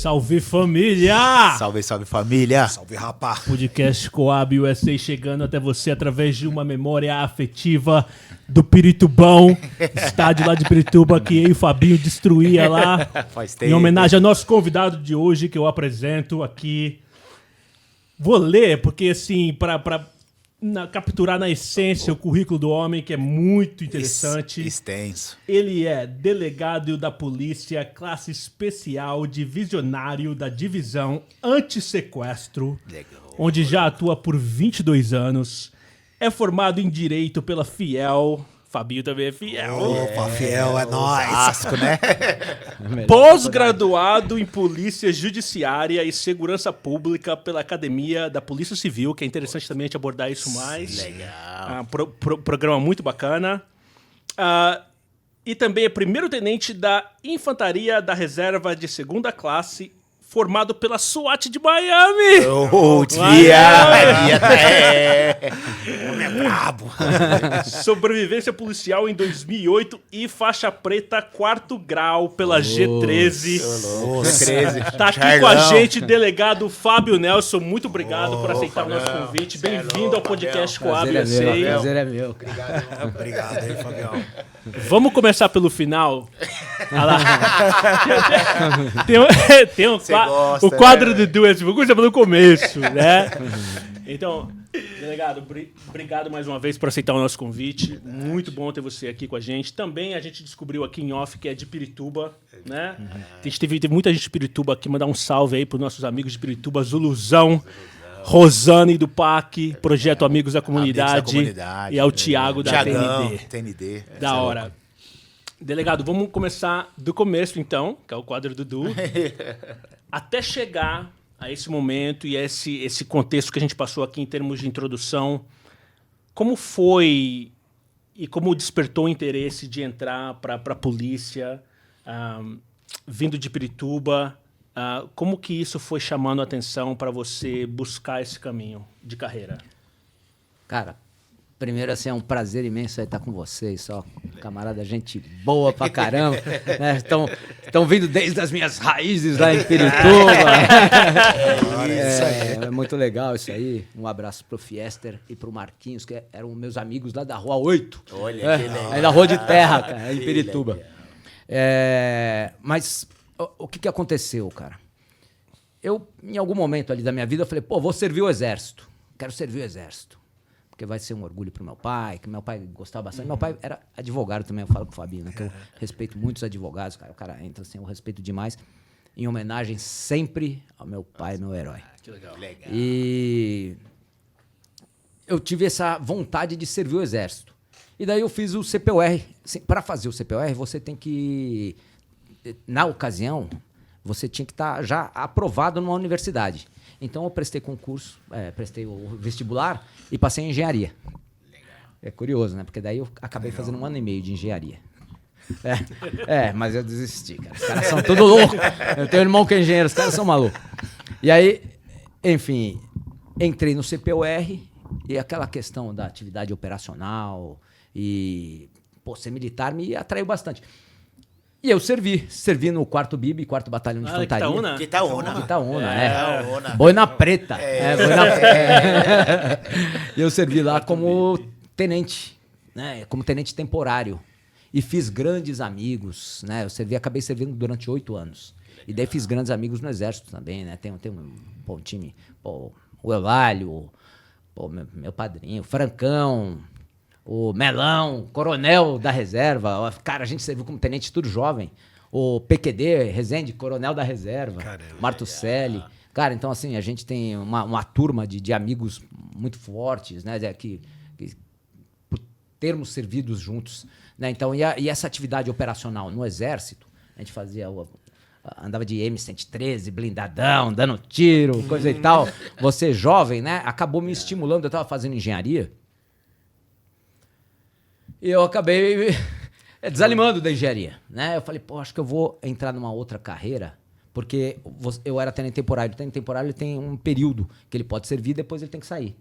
salve família! Salve, salve família! Salve, rapá! Podcast Coab USA chegando até você através de uma memória afetiva do Piritubão, estádio lá de Pirituba que eu e o Fabinho destruía lá. Faz tempo. Em homenagem ao nosso convidado de hoje que eu apresento aqui. Vou ler porque assim, para capturar na essência o currículo do homem, que é muito interessante. Extenso. Ele é delegado da polícia, classe especial, divisionário da divisão anti-sequestro, onde já atua por 22 anos. É formado em Direito pela Fiel. Fabinho também é fiel. Opa, fiel, é nóis! Asco, né? Pós-graduado em Polícia Judiciária e Segurança Pública pela Academia da Polícia Civil, que é interessante também a gente abordar isso mais. Legal. Programa muito bacana. E também é primeiro-tenente da Infantaria da Reserva de Segunda Classe, formado pela SWAT de Miami. Homem é brabo. Sobrevivência policial em 2008 e faixa preta 4º grau pela G13. G13. Tá aqui com a gente, delegado Fábio Nelson. Muito obrigado por aceitar o nosso convite. Bem-vindo ao podcast Coab USA. Prazer é meu, cara. Obrigado aí, Fabião. Vamos começar pelo final. Olha lá. Tem um gosta, o quadro do Duas, vamos começar pelo começo, né? Então, delegado, obrigado mais uma vez por aceitar o nosso convite. Muito bom ter você aqui com a gente. Também a gente descobriu aqui em off que é de Pirituba, né? A gente teve muita gente de Pirituba aqui. Mandar um salve aí para os nossos amigos de Pirituba, Zuluzão, Rosane do PAC, Projeto Amigos da Comunidade, e ao Thiago da TND. Da hora. Delegado, vamos começar do começo, então, que é o quadro do Du, até chegar a esse momento e esse contexto que a gente passou aqui em termos de introdução. Como foi e como despertou o interesse de entrar para a polícia, vindo de Pirituba? Como que isso foi chamando a atenção para você buscar esse caminho de carreira? Cara, primeiro, assim, é um prazer imenso aí estar com vocês, só camarada, gente boa pra caramba, né? Estão vindo desde as minhas raízes lá em Pirituba. É muito legal isso aí. Um abraço pro Fiester e pro Marquinhos, que eram meus amigos lá da Rua 8. Olha, que legal. Aí na Rua de Terra, cara, em Pirituba. Mas o que aconteceu, cara? Eu, em algum momento ali da minha vida, eu falei, vou servir o Exército. Quero servir o Exército. Porque vai ser um orgulho pro meu pai, que meu pai gostava bastante. Meu pai era advogado também, eu falo com o Fabinho, né? Que eu respeito muito os advogados, cara. O cara entra assim, eu respeito demais. Em homenagem sempre ao meu pai, meu herói. Que legal. E eu tive essa vontade de servir o Exército. E daí eu fiz o CPUR. Para fazer o CPUR, você tem que... Na ocasião, você tinha que estar já aprovado numa universidade. Então eu prestei concurso, prestei o vestibular e passei em engenharia. Legal. É curioso, né? Porque daí eu acabei fazendo 1 ano e meio de engenharia. Mas eu desisti, cara. Os caras são tudo loucos. Eu tenho um irmão que é engenheiro, os caras são malucos. E aí, enfim, entrei no CPUR e aquela questão da atividade operacional e ser militar me atraiu bastante. E eu servi no 4º BIB, 4º Batalhão de Infantaria. Quitaúna. Boina Preta. E eu servi lá como tenente, né? Como tenente temporário. E fiz grandes amigos, né? Acabei servindo durante 8 anos. E daí fiz grandes amigos no Exército também, né? Tem um time, o Eulálio, meu padrinho, Francão, o Melão, coronel da reserva. Cara, a gente serviu como tenente tudo jovem. O PQD, Rezende, coronel da reserva. Caramba. Martucelli. Cara, então assim, a gente tem uma turma de amigos muito fortes, né? Que por termos servidos juntos. Né? Então, e essa atividade operacional no Exército, a gente andava de M113, blindadão, dando tiro, coisa e tal. Você jovem, né? Acabou me estimulando. Eu estava fazendo engenharia. E eu acabei desanimando da engenharia, né? Eu falei, acho que eu vou entrar numa outra carreira, porque eu era tenente temporário. O tenente temporário ele tem um período que ele pode servir, depois ele tem que sair.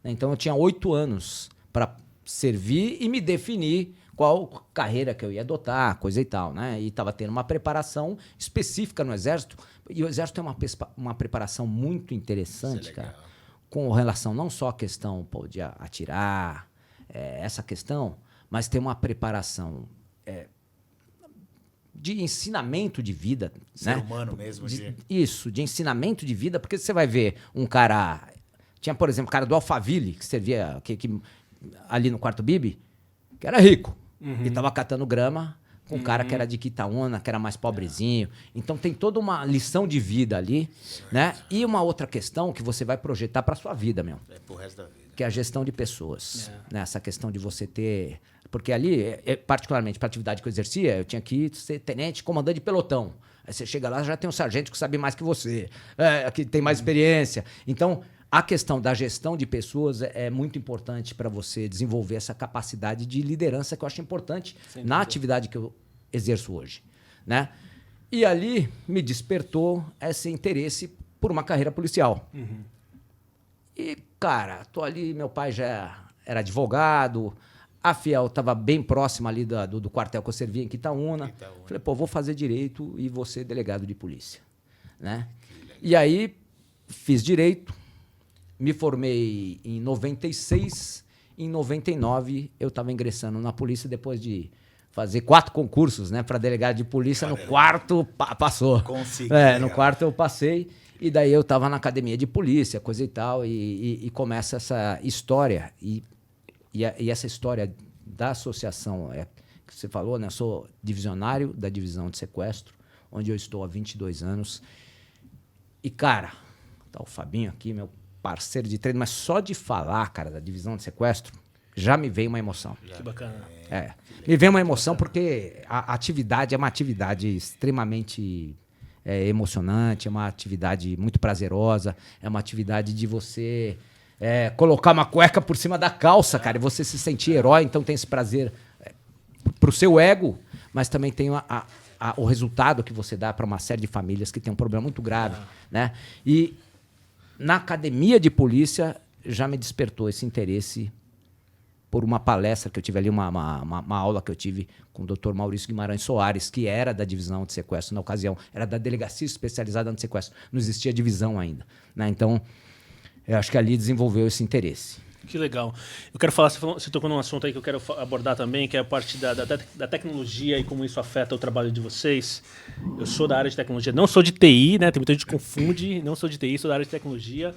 Então eu tinha 8 anos para servir e me definir qual carreira que eu ia adotar, coisa e tal, né? E estava tendo uma preparação específica no Exército. E o Exército tem uma preparação muito interessante, cara, com relação não só à questão de atirar, essa questão, mas tem uma preparação de ensinamento de vida. Ser né? humano mesmo. Isso, de ensinamento de vida, porque você vai ver um cara... Tinha, por exemplo, o cara do Alphaville, que servia ali no Quarto Bibi, que era rico. E estava catando grama com um cara que era de Quitaúna, que era mais pobrezinho. Então tem toda uma lição de vida ali, né? E uma outra questão que você vai projetar para sua vida, meu. Pro resto da vida. Que é a gestão de pessoas. Né? Essa questão de você ter... Porque ali, particularmente para a atividade que eu exercia, eu tinha que ser tenente, comandante de pelotão. Aí você chega lá, já tem um sargento que sabe mais que você, que tem mais experiência. Então, a questão da gestão de pessoas é muito importante para você desenvolver essa capacidade de liderança que eu acho importante na atividade que eu exerço hoje. Né? E ali me despertou esse interesse por uma carreira policial. E, cara, tô ali, meu pai já era advogado, a Fiel estava bem próxima ali do quartel que eu servia em Quitaúna. Falei, pô, vou fazer direito e vou ser delegado de polícia. Né? E aí, fiz direito, me formei em 96, em 99 eu estava ingressando na polícia depois de fazer 4 concursos, né, para delegado de polícia. No quarto passou. Consegui. No quarto eu passei. E daí eu estava na academia de polícia, coisa e tal, e começa essa história. E essa história da associação, que você falou, né? Eu sou divisionário da divisão de sequestro, onde eu estou há 22 anos. E, cara, tá o Fabinho aqui, meu parceiro de treino, mas só de falar, cara, da divisão de sequestro, já me veio uma emoção. Que bacana. Me veio uma emoção porque a atividade é uma atividade extremamente... emocionante, é uma atividade muito prazerosa, é uma atividade de você colocar uma cueca por cima da calça, cara, e você se sentir herói, então tem esse prazer pro seu ego, mas também tem o resultado que você dá para uma série de famílias que tem um problema muito grave, né? E na academia de polícia já me despertou esse interesse por uma palestra que eu tive ali, uma aula que eu tive com o Dr. Maurício Guimarães Soares, que era da divisão de sequestro na ocasião, era da delegacia especializada no sequestro, não existia divisão ainda. Né? Então, eu acho que ali desenvolveu esse interesse. Que legal. Eu quero falar, você tocou num assunto aí que eu quero abordar também, que é a parte da tecnologia e como isso afeta o trabalho de vocês. Eu sou da área de tecnologia, não sou de TI, né? Tem muita gente que confunde, não sou de TI, sou da área de tecnologia.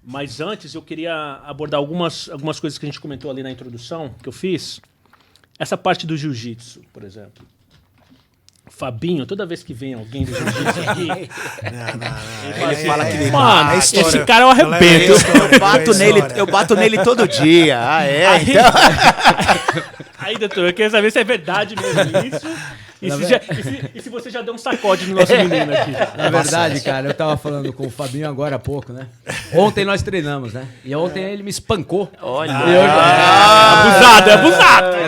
Mas antes eu queria abordar algumas coisas que a gente comentou ali na introdução, que eu fiz. Essa parte do jiu-jitsu, por exemplo. Fabinho, toda vez que vem alguém do jiu-jitsu aqui... Ele fala que ele mano, história. esse cara eu arrebento. Eu bato nele todo dia. Aí, Então... aí, doutor, eu queria saber se é verdade mesmo isso. E se você já deu um sacode no nosso menino aqui. Na verdade, cara, eu tava falando com o Fabinho agora há pouco, né? Ontem nós treinamos, né? E ontem ele me espancou. Olha. Abusado.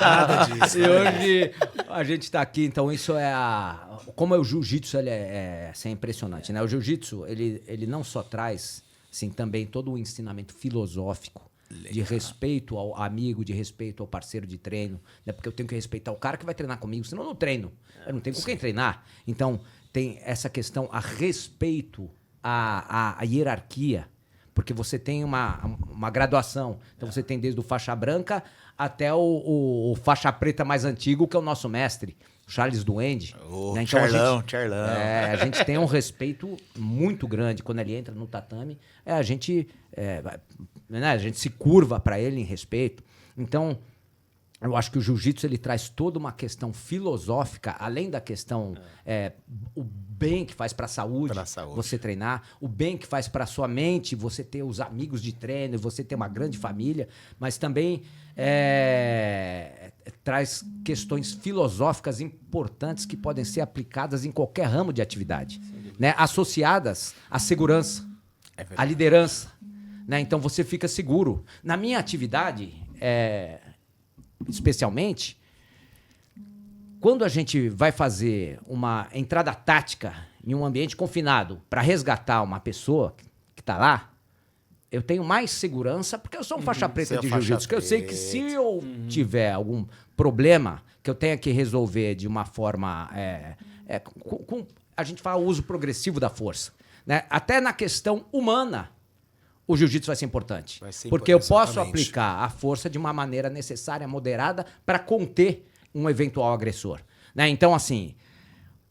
Nada disso. E hoje a gente tá aqui, então isso como é o jiu-jitsu, ele é impressionante, né? O jiu-jitsu, ele não só traz, assim, também todo o ensinamento filosófico, de respeito ao amigo, de respeito ao parceiro de treino, né? Porque eu tenho que respeitar o cara que vai treinar comigo, senão eu não treino. Eu não tenho com quem treinar. Então, tem essa questão a respeito à hierarquia, porque você tem uma graduação. Então, você tem desde o faixa branca até o faixa preta mais antigo, que é o nosso mestre, Charles Duende. Né? Então, Charlão. a gente tem um respeito muito grande quando ele entra no tatame. A gente se curva para ele em respeito. Então, eu acho que o jiu-jitsu ele traz toda uma questão filosófica, além da questão o bem que faz para a saúde, você treinar, o bem que faz para a sua mente, você ter os amigos de treino, você ter uma grande família, mas também traz questões filosóficas importantes que podem ser aplicadas em qualquer ramo de atividade, né? Associadas à segurança, à liderança. Né? Então você fica seguro. Na minha atividade, especialmente, quando a gente vai fazer uma entrada tática em um ambiente confinado para resgatar uma pessoa que está lá, eu tenho mais segurança porque eu sou um faixa preta Você é de faixa jiu-jitsu. Que eu sei que preta. se eu tiver algum problema que eu tenha que resolver de uma forma... a gente fala o uso progressivo da força. Né? Até na questão humana, o jiu-jitsu vai ser importante. Vai ser porque eu posso exatamente. aplicar a força de uma maneira necessária, moderada, para conter um eventual agressor. Né? Então, assim,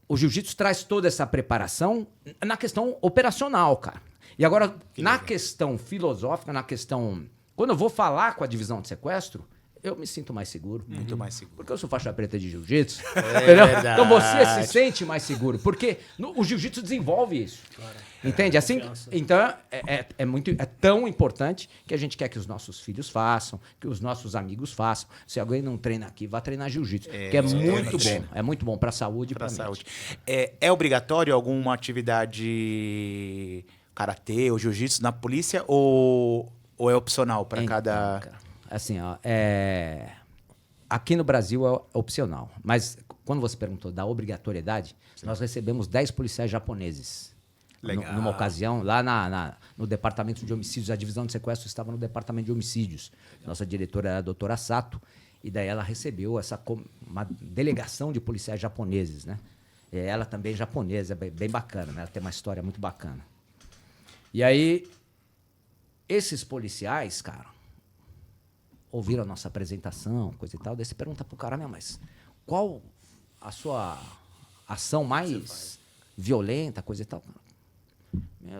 o jiu-jitsu traz toda essa preparação na questão operacional, cara. E agora, na questão filosófica, na questão... Quando eu vou falar com a divisão de sequestro, eu me sinto mais seguro. Muito mais seguro. Porque eu sou faixa preta de jiu-jitsu. Entendeu? verdade. Então você se sente mais seguro. Porque o jiu-jitsu desenvolve isso. Entende? Assim, então é tão importante que a gente quer que os nossos filhos façam, que os nossos amigos façam. Se alguém não treina aqui, vá treinar jiu-jitsu. Que é muito bom. É muito bom para a saúde e para a saúde. mente. É obrigatório alguma atividade karatê ou jiu-jitsu na polícia ou é opcional para Então, cada... cara, assim, ó, aqui no Brasil é opcional. Mas quando você perguntou da obrigatoriedade, nós recebemos 10 policiais japoneses. Legal. Numa ocasião, lá no departamento de homicídios, a divisão de sequestro estava no departamento de homicídios. Nossa diretora era a doutora Sato, e daí ela recebeu uma delegação de policiais japoneses, né? E ela também é japonesa, bem bacana, né? Ela tem uma história muito bacana. E aí, esses policiais, cara, ouviram a nossa apresentação, coisa e tal, daí você pergunta pro cara, mas qual a sua ação mais violenta, coisa e tal?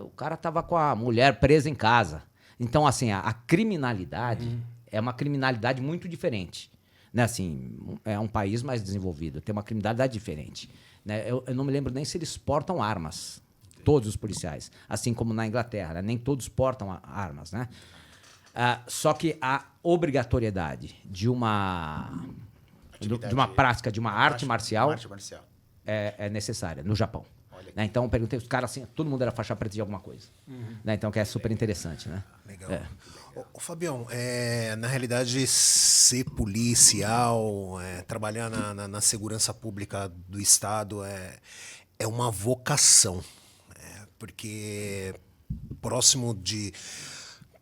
O cara tava com a mulher presa em casa. Então, assim, a criminalidade é uma criminalidade muito diferente. Né? Assim, é um país mais desenvolvido, tem uma criminalidade diferente. Né? Eu não me lembro nem se eles portam armas, todos os policiais. Assim como na Inglaterra, né? Nem todos portam armas, né? Só que a obrigatoriedade de uma prática, de uma arte marcial é necessária no Japão. Né? Então, eu perguntei os caras assim, todo mundo era faixa preta de alguma coisa. Né? Então, que é super interessante, né? Legal. Ô, Fabião, na realidade, ser policial, trabalhar na segurança pública do Estado é uma vocação. Porque próximo de...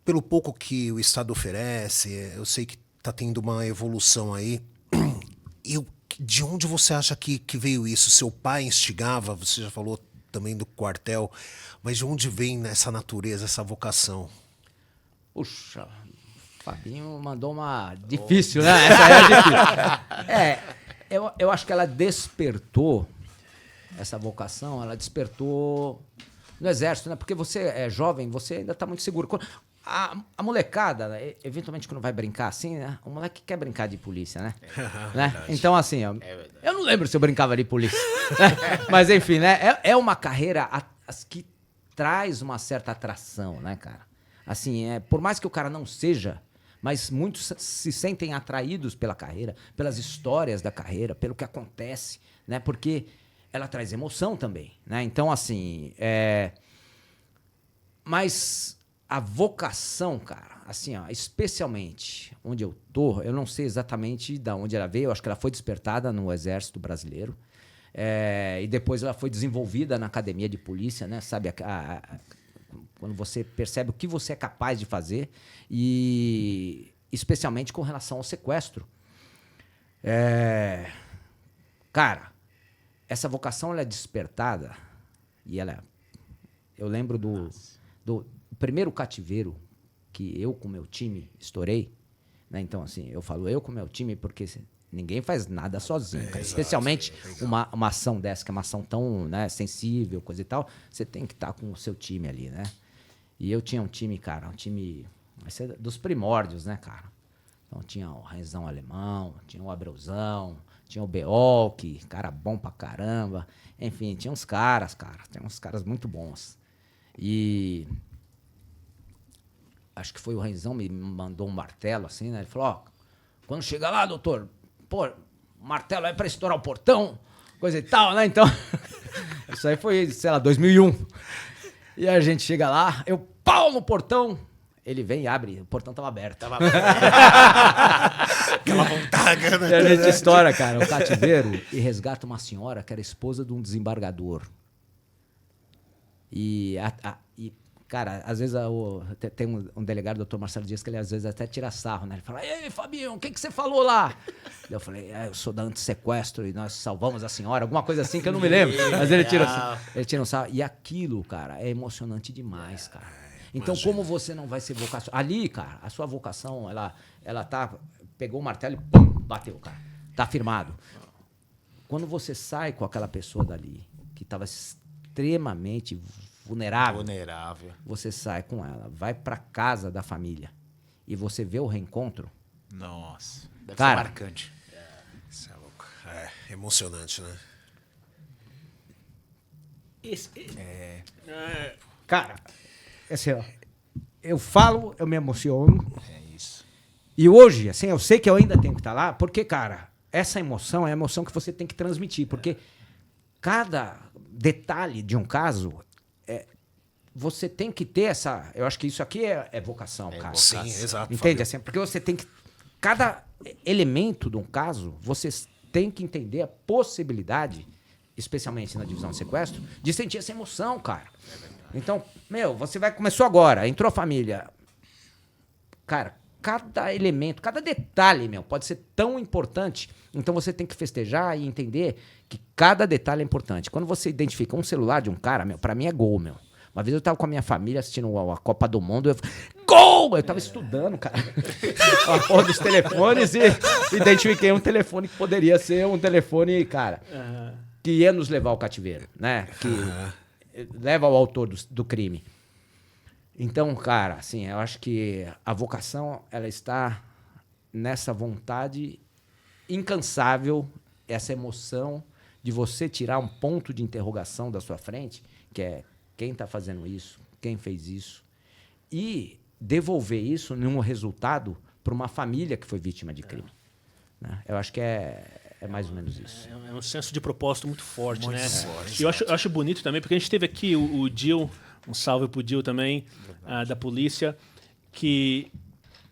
Pelo pouco que o Estado oferece, eu sei que está tendo uma evolução aí. De onde você acha que veio isso? Seu pai instigava, você já falou também do quartel, mas de onde vem essa natureza, essa vocação? Puxa, o Fabinho mandou uma difícil, né? Essa é difícil. Eu acho que ela despertou, essa vocação, ela despertou no Exército, né? Porque você é jovem, você ainda está muito seguro. A molecada, né, eventualmente, quando vai brincar assim, né? O moleque quer brincar de polícia, né? Né? Então, assim, eu não lembro se eu brincava de polícia. Mas, enfim, né? É uma carreira que traz uma certa atração, né, cara? Assim, por mais que o cara não seja, mas muitos se sentem atraídos pela carreira, pelas histórias da carreira, pelo que acontece, né? Porque ela traz emoção também, né? Então, assim, mas a vocação, cara, assim, ó, especialmente onde eu tô, eu não sei exatamente de onde ela veio, eu acho que ela foi despertada no Exército Brasileiro, e depois ela foi desenvolvida na academia de polícia, né? Sabe, quando você percebe o que você é capaz de fazer, e especialmente com relação ao sequestro. Cara, essa vocação ela é despertada, e eu lembro do primeiro cativeiro que eu com meu time estourei, né? Então, assim, eu falo eu com meu time porque ninguém faz nada sozinho, cara. Especialmente uma ação dessa, que é uma ação tão, né, sensível, coisa e tal, você tem que estar com o seu time ali, né? E eu tinha um time, cara, vai ser dos primórdios, né, cara? Então tinha o Renzão Alemão, tinha o Abreuzão, tinha o Beolk, cara bom pra caramba. Enfim, tinha uns caras, cara, tem uns caras muito bons. E acho que foi o Renzão me mandou um martelo assim, né? Ele falou, quando chegar lá, doutor, pô, o martelo é pra estourar o portão, coisa e tal, né? Então, isso aí foi, sei lá, 2001. E a gente chega lá, eu pau no portão, ele vem e abre, o portão tava aberto. Aquela vontade, né? E a gente estoura, cara, o cativeiro e resgata uma senhora que era esposa de um desembargador. E Cara, às vezes tem um delegado, o doutor Marcelo Dias, que ele às vezes até tira sarro, né? Ele fala, ei, Fabinho, o que você falou lá? Eu falei, eu sou da antissequestro e nós salvamos a senhora, alguma coisa assim que eu não me lembro. Mas ele tira um sarro. E aquilo, cara, é emocionante demais, cara. Então, como você não vai ser vocação? Ali, cara, a sua vocação, ela pegou o martelo e pum, bateu, cara. Tá firmado. Quando você sai com aquela pessoa dali, que estava extremamente vulnerável, você sai com ela, vai pra casa da família e você vê o reencontro. Nossa, deve cara, ser marcante. Isso é louco. É emocionante, né? Cara, assim, ó, eu falo, eu me emociono. É isso. E hoje, assim, eu sei que eu ainda tenho que estar lá, porque, cara, essa emoção é a emoção que você tem que transmitir, porque cada detalhe de um caso, você tem que ter essa... Eu acho que isso aqui é vocação, cara. Sim, exato. Entende? Assim, porque você tem que... Cada elemento de um caso, você tem que entender a possibilidade, especialmente na divisão de sequestro, de sentir essa emoção, cara. Então, você começou agora, entrou a família. Cara, cada elemento, cada detalhe, pode ser tão importante. Então você tem que festejar e entender que cada detalhe é importante. Quando você identifica um celular de um cara, pra mim é gol, Uma vez eu tava com a minha família assistindo a Copa do Mundo, eu falei, gol! Eu tava estudando, cara, a porra dos telefones e identifiquei um telefone que poderia ser um telefone, cara, que ia nos levar ao cativeiro, né? Que leva ao autor do crime. Então, cara, assim, eu acho que a vocação, ela está nessa vontade incansável, essa emoção de você tirar um ponto de interrogação da sua frente, que é quem está fazendo isso, quem fez isso, e devolver isso num resultado para uma família que foi vítima de crime. Né? Eu acho que é mais ou menos isso. É um senso de propósito muito forte, Muito né? forte. E eu acho bonito também, porque a gente teve aqui o Dil, um salve pro Dil também, da polícia, que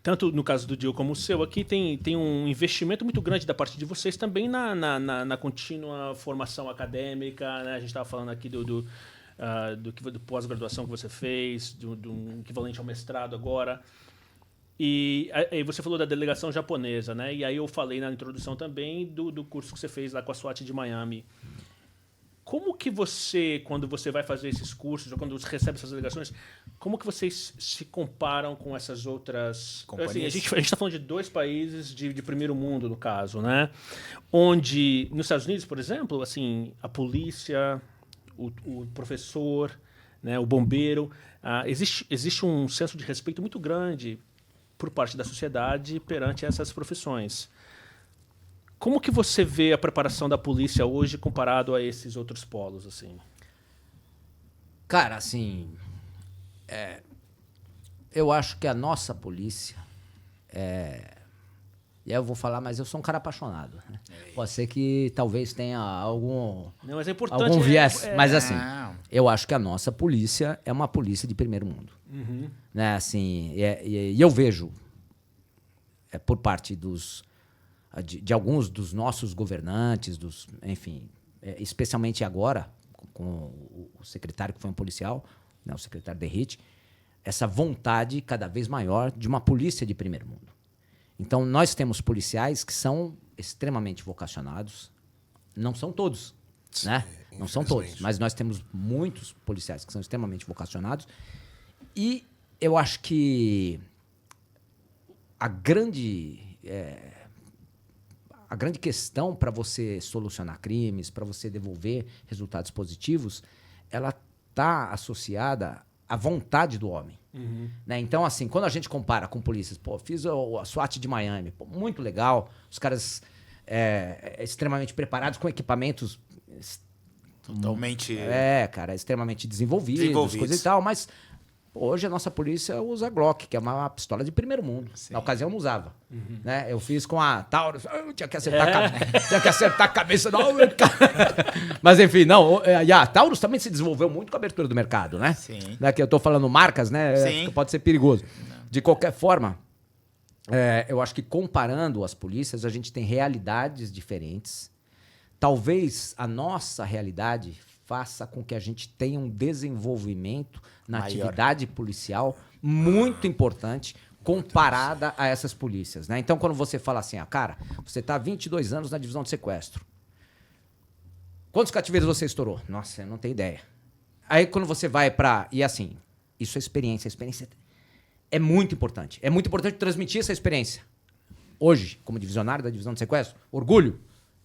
tanto no caso do Dil como o seu aqui, tem um investimento muito grande da parte de vocês também na contínua formação acadêmica, né? A gente estava falando aqui do pós-graduação que você fez, do equivalente ao mestrado agora. E aí você falou da delegação japonesa, né? E aí eu falei na introdução também do curso que você fez lá com a SWAT de Miami. Como que você, quando você vai fazer esses cursos, ou quando você recebe essas delegações, como que vocês se comparam com essas outras... Assim, a gente está falando de 2 países de primeiro mundo, no caso, né? Onde, nos Estados Unidos, por exemplo, assim, a polícia, o professor, né, o bombeiro, existe um senso de respeito muito grande por parte da sociedade perante essas profissões. Como que você vê a preparação da polícia hoje comparado a esses outros polos, assim? Cara, assim, eu acho que a nossa polícia e aí eu vou falar, mas eu sou um cara apaixonado. Né? Pode ser que talvez tenha algum mas é importante, algum viés, mas assim, eu acho que a nossa polícia é uma polícia de primeiro mundo. Uhum. Né? Assim, e eu vejo por parte de alguns dos nossos governantes, enfim, especialmente agora, com o secretário que foi um policial, né, o secretário Derrite, essa vontade cada vez maior de uma polícia de primeiro mundo. Então, nós temos policiais que são extremamente vocacionados, não são todos, né? Não são todos, mas nós temos muitos policiais que são extremamente vocacionados e eu acho que a grande questão para você solucionar crimes, para você devolver resultados positivos, ela está associada à vontade do homem. Uhum. Né? Então, assim, quando a gente compara com polícias, fiz a SWAT de Miami, muito legal, os caras extremamente preparados, com equipamentos totalmente... cara, extremamente desenvolvidos, coisa e tal, mas hoje a nossa polícia usa Glock, que é uma pistola de primeiro mundo. Sim. Na ocasião não usava. Uhum. Né? Eu fiz com a Taurus, tinha que acertar a cabeça. Não, mas enfim, não. E a Taurus também se desenvolveu muito com a abertura do mercado, né? Sim. Né? Que eu tô falando marcas, né? Sim. Pode ser perigoso. Não. De qualquer forma, eu acho que comparando as polícias, a gente tem realidades diferentes. Talvez a nossa realidade faça com que a gente tenha um desenvolvimento na Maior. atividade policial muito importante comparada a essas polícias, né? Então, quando você fala assim, cara, você está há 22 anos na divisão de sequestro. Quantos cativeiros você estourou? Nossa, eu não tenho ideia. Aí, quando você vai para... E assim, isso é experiência. A experiência é muito importante. É muito importante transmitir essa experiência. Hoje, como divisionário da divisão de sequestro, orgulho.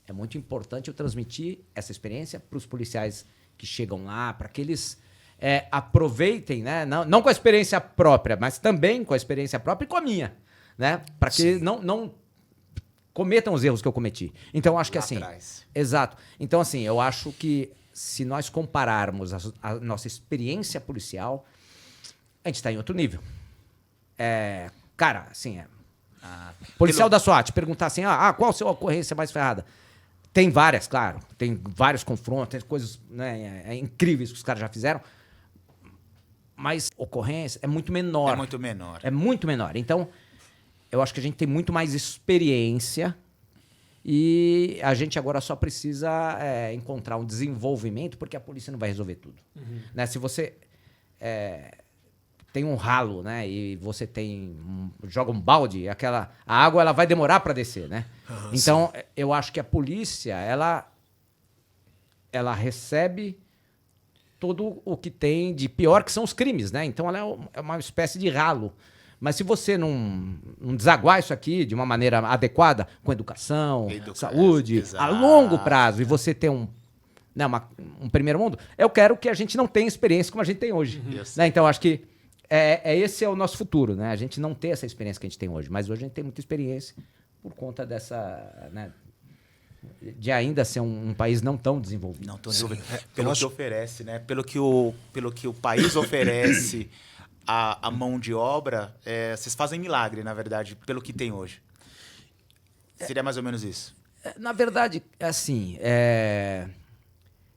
É muito importante eu transmitir essa experiência para os policiais que chegam lá, para que eles aproveitem, né? Não com a experiência própria, mas também com a experiência própria e com a minha, né? Para que não cometam os erros que eu cometi. Então, eu acho que Lá assim... atrás. Exato. Então, assim, eu acho que se nós compararmos a nossa experiência policial, a gente está em outro nível. Cara, assim, policial da SWAT, perguntar assim, qual a sua ocorrência mais ferrada? Tem várias, claro. Tem vários confrontos, tem coisas, né, incríveis que os caras já fizeram. Mas ocorrência é muito menor. É muito menor. É muito menor. Então, eu acho que a gente tem muito mais experiência e a gente agora só precisa encontrar um desenvolvimento, porque a polícia não vai resolver tudo. Né? Se você tem um ralo, né, e você joga um balde, a água ela vai demorar para descer, né? Então, eu acho que a polícia, ela recebe todo o que tem de pior, que são os crimes, né? Então, ela é uma espécie de ralo. Mas se você não desaguar isso aqui de uma maneira adequada, com educação, saúde, exato. a longo prazo, e você ter um primeiro mundo, eu quero que a gente não tenha experiência como a gente tem hoje. Né? Então, acho que esse é o nosso futuro, né? A gente não ter essa experiência que a gente tem hoje. Mas hoje a gente tem muita experiência por conta dessa... Né, de ainda ser um país não tão desenvolvido. Não tão desenvolvido. Pelo que oferece, né? Pelo que o país oferece... A mão de obra, vocês fazem milagre, na verdade, pelo que tem hoje. Seria mais ou menos isso. Na verdade, assim,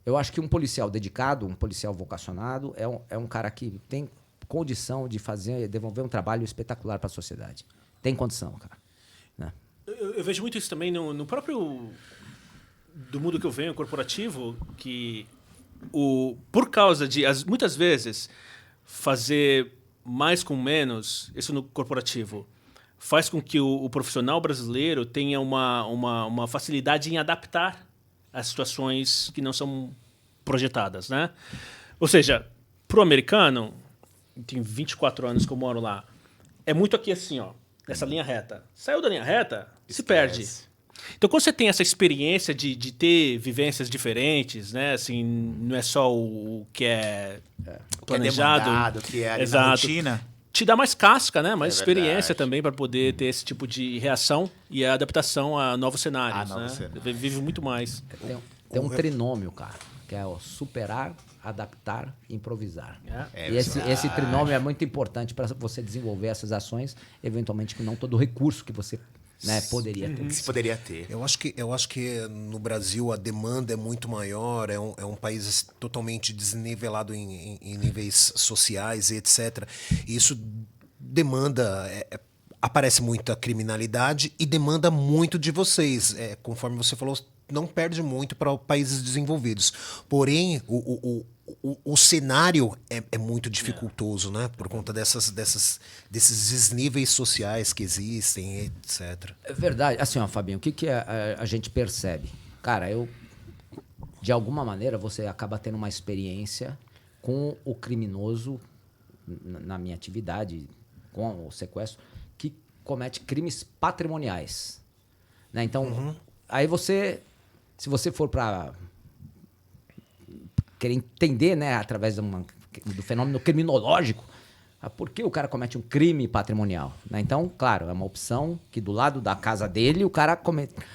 eu acho que um policial dedicado, um policial vocacionado, é um cara que tem condição de devolver um trabalho espetacular para a sociedade. Tem condição, cara. Né? Eu vejo muito isso também no próprio... do mundo que eu venho, corporativo, que por causa de, muitas vezes, fazer mais com menos, isso no corporativo, faz com que o profissional brasileiro tenha uma facilidade em adaptar as situações que não são projetadas, né? Ou seja, pro americano, tem 24 anos que eu moro lá, é muito aqui assim, ó, nessa linha reta. Saiu da linha reta, se perde. Então, quando você tem essa experiência de ter vivências diferentes, né? Assim, não é só o que é planejado, que é demandado, que é ali na exato, rotina, te dá mais casca, né? Mais experiência verdade. também para poder ter esse tipo de reação e a adaptação a novos cenários, né? Vive muito mais. Tem um trinômio, cara, que é o superar, adaptar e improvisar. E esse trinômio é muito importante para você desenvolver essas ações, eventualmente que não todo o recurso que você poderia ter. que se poderia ter. Eu acho que no Brasil a demanda é muito maior, é um país totalmente desnivelado em níveis sociais e etc. E isso demanda, aparece muita criminalidade e demanda muito de vocês. Conforme você falou, não perde muito para países desenvolvidos. Porém, o cenário é muito dificultoso, né? Por conta desses desníveis sociais que existem, etc. É verdade. Assim, ó, Fabinho, o que a gente percebe? Cara, de alguma maneira, você acaba tendo uma experiência com o criminoso na minha atividade, com o sequestro, que comete crimes patrimoniais. Né? Então, aí se você for para querer entender, né, através do fenômeno criminológico, por que o cara comete um crime patrimonial. Né? Então, claro, é uma opção que do lado da casa dele, o cara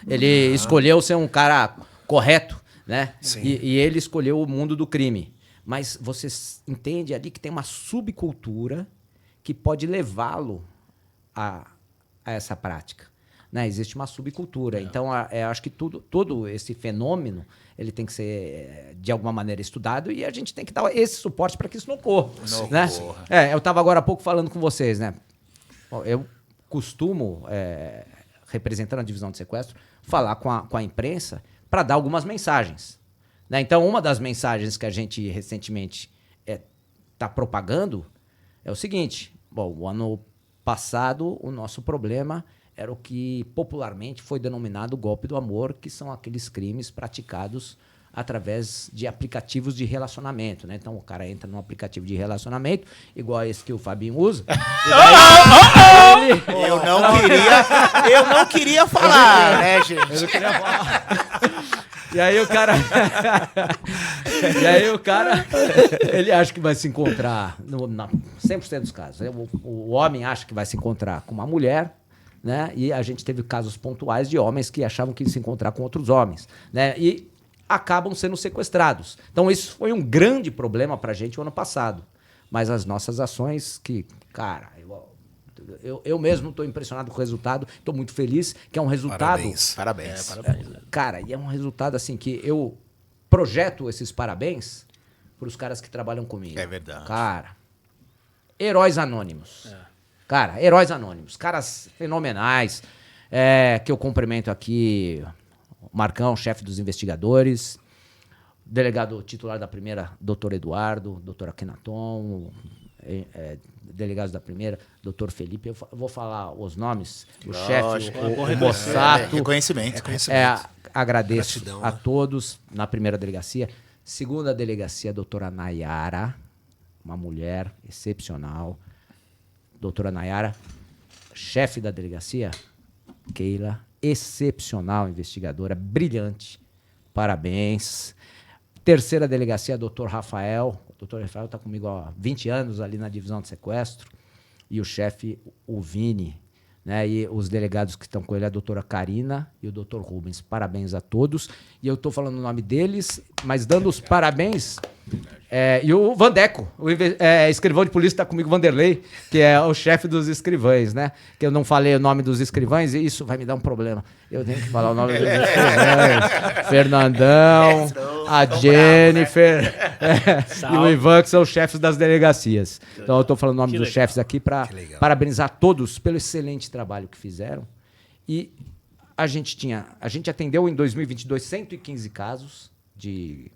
ele escolheu ser um cara correto, né? E ele escolheu o mundo do crime. Mas você entende ali que tem uma subcultura que pode levá-lo a essa prática. Né? Existe uma subcultura. Então, eu acho que todo esse fenômeno ele tem que ser, de alguma maneira, estudado e a gente tem que dar esse suporte para que isso não ocorra. Né? Eu estava agora há pouco falando com vocês. Né? Eu costumo, representando a divisão de sequestro, falar com a imprensa para dar algumas mensagens. Né? Então, uma das mensagens que a gente recentemente está propagando é o seguinte: bom, o ano passado o nosso problema era o que popularmente foi denominado golpe do amor, que são aqueles crimes praticados através de aplicativos de relacionamento, né? Então o cara entra num aplicativo de relacionamento, igual esse que o Fabinho usa. Eu não queria falar, né, gente? Eu não queria falar. E aí o cara, ele acha que vai se encontrar, 100% dos casos, né? O homem acha que vai se encontrar com uma mulher, né? E a gente teve casos pontuais de homens que achavam que iam se encontrar com outros homens, né? E acabam sendo sequestrados. Então isso foi um grande problema pra gente o ano passado. Mas as nossas ações que, cara, eu mesmo estou impressionado com o resultado, estou muito feliz, que é um resultado... Parabéns. Cara, e é um resultado assim que eu projeto esses parabéns para os caras que trabalham comigo. É verdade. Cara, heróis anônimos. Cara, heróis anônimos. Caras fenomenais, que eu cumprimento aqui... Marcão, chefe dos investigadores, delegado titular da primeira, doutor Eduardo, doutor Akhenaton, delegados da primeira, doutor Felipe. Eu vou falar os nomes, o chefe, o Bossato. Reconhecimento. Agradeço Gratidão, a né? todos na primeira delegacia. Segunda delegacia, a doutora Nayara, uma mulher excepcional. Doutora Nayara, chefe da delegacia, Keila, excepcional investigadora, brilhante. Parabéns. Terceira delegacia, doutor Rafael. O doutor Rafael está comigo há 20 anos ali na divisão de sequestro. E o chefe, o Vini. Né? E os delegados que estão com ele, a doutora Karina e o doutor Rubens. Parabéns a todos. E eu estou falando o nome deles, mas dando os parabéns... e o Vandeco, escrivão de polícia, está comigo, Vanderlei, que é o chefe dos escrivães, né? Que eu não falei o nome dos escrivães e isso vai me dar um problema. Eu tenho que falar o nome dos escrivães. Fernandão, a Jennifer e o Ivan, que são os chefes das delegacias. Então eu estou falando o nome dos chefes aqui para parabenizar todos pelo excelente trabalho que fizeram. E a gente atendeu em 2022 115 casos de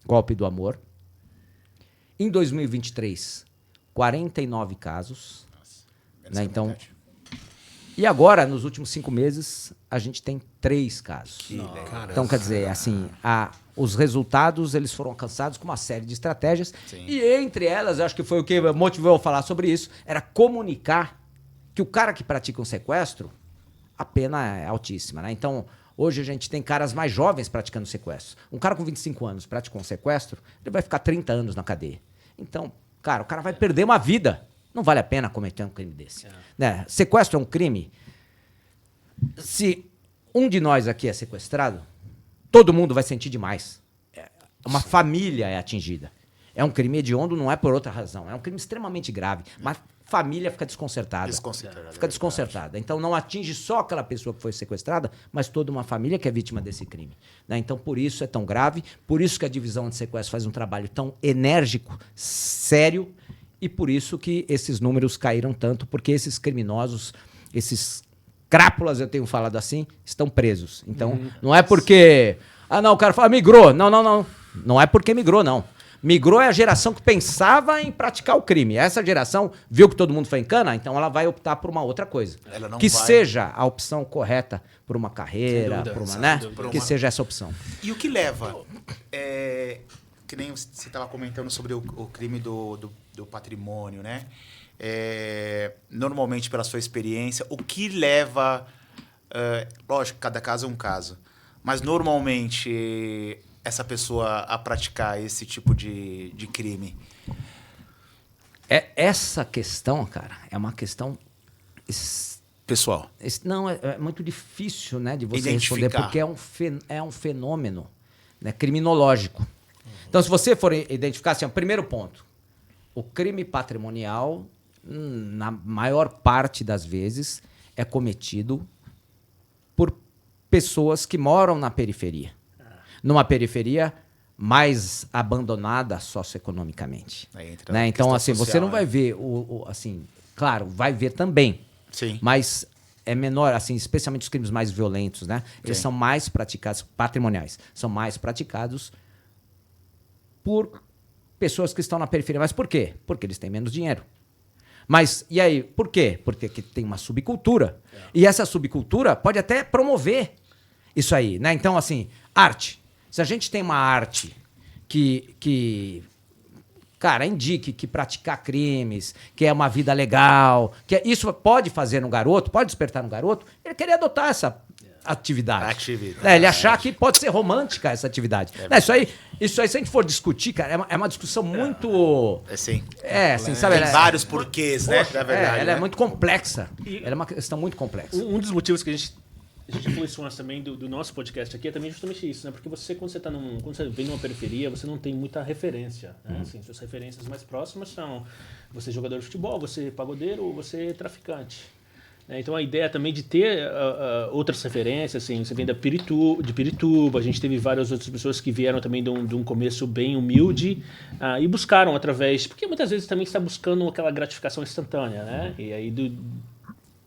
golpe do amor. Em 2023, 49 casos. Né? Então, e agora, nos últimos 5 meses, a gente tem 3 casos. Então, quer dizer, assim, os resultados eles foram alcançados com uma série de estratégias. Sim. E entre elas, eu acho que foi o que motivou a falar sobre isso, era comunicar que o cara que pratica um sequestro, a pena é altíssima. Né? Então, hoje a gente tem caras mais jovens praticando sequestro. Um cara com 25 anos praticou um sequestro, ele vai ficar 30 anos na cadeia. Então, cara, o cara vai perder uma vida. Não vale a pena cometer um crime desse. Né? Sequestro é um crime. Se um de nós aqui é sequestrado, todo mundo vai sentir demais. Uma família é atingida. É um crime hediondo, não é por outra razão. É um crime extremamente grave. Uma família fica desconcertada. Fica desconcertada. Então não atinge só aquela pessoa que foi sequestrada, mas toda uma família que é vítima desse crime. Né? Então por isso é tão grave, por isso que a divisão de sequestro faz um trabalho tão enérgico, sério, e por isso que esses números caíram tanto, porque esses criminosos, esses crápulas, eu tenho falado assim, estão presos. Então não é porque... o cara fala, migrou. Não. Não é porque migrou, não. Migrou é a geração que pensava em praticar o crime. Essa geração viu que todo mundo foi em cana, então ela vai optar por uma outra coisa. Seja a opção correta por uma carreira, por uma, né? Que seja essa opção. E o que leva? Que nem você estava comentando sobre o crime do patrimônio, né? Normalmente, pela sua experiência, o que leva... lógico, cada caso é um caso. Mas, normalmente... essa pessoa a praticar esse tipo de crime? Essa questão, cara, é uma questão... Pessoal. Não, é muito difícil, né, de você responder, porque é um fenômeno, né, criminológico. Então, se você for identificar, assim, o primeiro ponto, o crime patrimonial, na maior parte das vezes, é cometido por pessoas que moram na periferia. Numa periferia mais abandonada socioeconomicamente. Né? Então, assim, você não vai ver assim, claro, vai ver também. Sim. Mas é menor, assim, especialmente os crimes mais violentos, né? Eles são mais praticados, patrimoniais, são mais praticados por pessoas que estão na periferia. Mas por quê? Porque eles têm menos dinheiro. Mas, e aí, por quê? Porque aqui tem uma subcultura. E essa subcultura pode até promover isso aí, né? Então, assim, arte. Se a gente tem uma arte que cara, indique que praticar crimes, que é uma vida legal, isso pode fazer no garoto, pode despertar no garoto, ele querer adotar essa atividade. Ele achar que pode ser romântica essa atividade. Isso aí, se a gente for discutir, cara, é uma discussão muito... Assim, sabe? tem vários porquês, né? Na verdade. Ela é muito complexa. Ela é uma questão muito complexa. Um dos motivos que a gente falou isso antes também do nosso podcast aqui é também justamente isso, né? Porque você, quando você vem numa periferia, você não tem muita referência, né? Assim, suas referências mais próximas são você é jogador de futebol, você é pagodeiro ou você é traficante. Então a ideia também de ter outras referências, assim, você vem de Pirituba, a gente teve várias outras pessoas que vieram também de um começo bem humilde e buscaram através, porque muitas vezes também está buscando aquela gratificação instantânea, né? E aí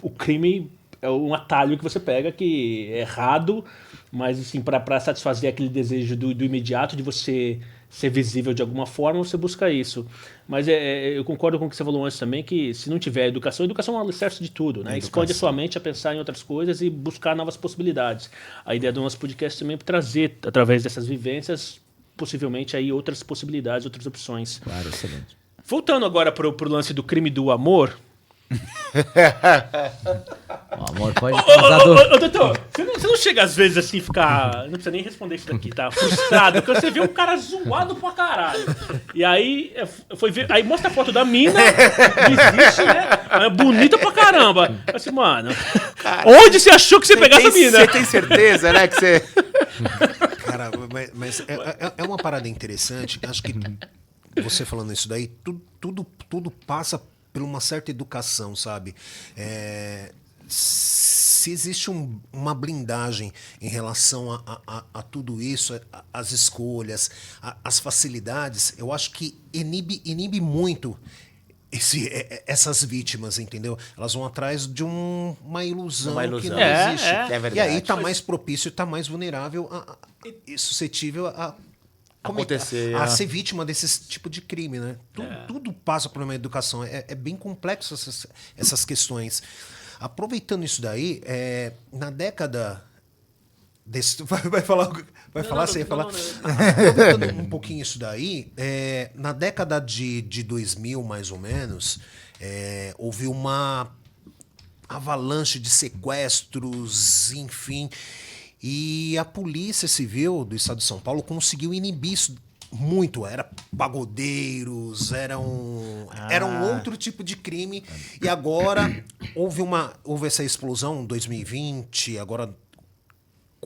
o crime é um atalho que você pega que é errado, mas assim, para satisfazer aquele desejo do imediato de você ser visível de alguma forma, você busca isso. Mas eu concordo com o que você falou antes também, que se não tiver educação é um alicerce de tudo, né? Expande a sua mente a pensar em outras coisas e buscar novas possibilidades. A ideia do nosso podcast também é trazer, através dessas vivências, possivelmente aí outras possibilidades, outras opções. Claro, excelente. Voltando agora pro lance do crime do amor... O amor pode causar dor. Doutor, você não chega às vezes assim, ficar... Não precisa nem responder isso daqui, tá? Frustrado, porque você vê um cara zoado pra caralho. E aí, aí mostra a foto da mina, existe, né? É bonita pra caramba. Eu assim, mano, cara, onde você achou que você pegasse essa mina? Você tem certeza, né, que você... Cara, mas é uma parada interessante. Acho que você falando isso daí, tudo passa por uma certa educação, sabe? Se existe uma blindagem em relação a tudo isso, as escolhas, as facilidades, eu acho que inibe muito essas vítimas, entendeu? Elas vão atrás de uma ilusão que não existe. É verdade. E aí tá mais propício, tá mais vulnerável e suscetível a ser vítima desse tipo de crime, né? Tudo passa por uma educação. É bem complexo essas questões. Aproveitando isso daí, na década... Vai falar sem falar? Aproveitando um pouquinho isso daí, na década de 2000, mais ou menos, houve uma avalanche de sequestros, enfim... E a Polícia Civil do Estado de São Paulo conseguiu inibir isso muito. Era pagodeiros, era um outro tipo de crime. E agora houve essa explosão em 2020. Agora,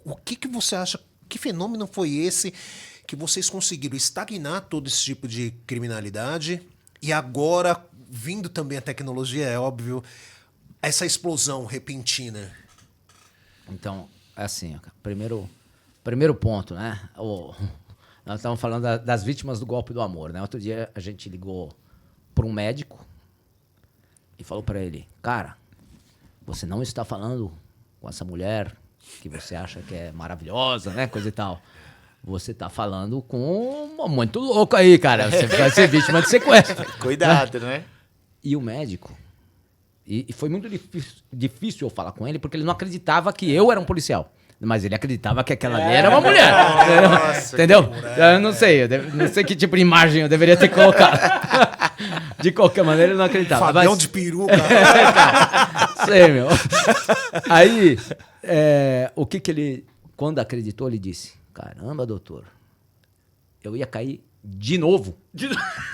o que você acha? Que fenômeno foi esse que vocês conseguiram estagnar todo esse tipo de criminalidade? E agora, vindo também a tecnologia, é óbvio, essa explosão repentina. Então... assim, primeiro ponto, né? Nós estamos falando das vítimas do golpe do amor, né? Outro dia a gente ligou para um médico e falou para ele, cara, você não está falando com essa mulher que você acha que é maravilhosa, né? Coisa e tal. Você está falando com um muito louco aí, cara. Você vai ser vítima de sequestro. Cuidado, né? E o médico... E foi muito difícil eu falar com ele, porque ele não acreditava que eu era um policial. Mas ele acreditava que aquela ali era uma mulher. Nossa, entendeu? Eu não sei que tipo de imagem eu deveria ter colocado. De qualquer maneira, ele não acreditava. Fabião de peruca. Sei, meu. Aí, o que ele... Quando acreditou, ele disse, caramba, doutor, eu ia cair de novo.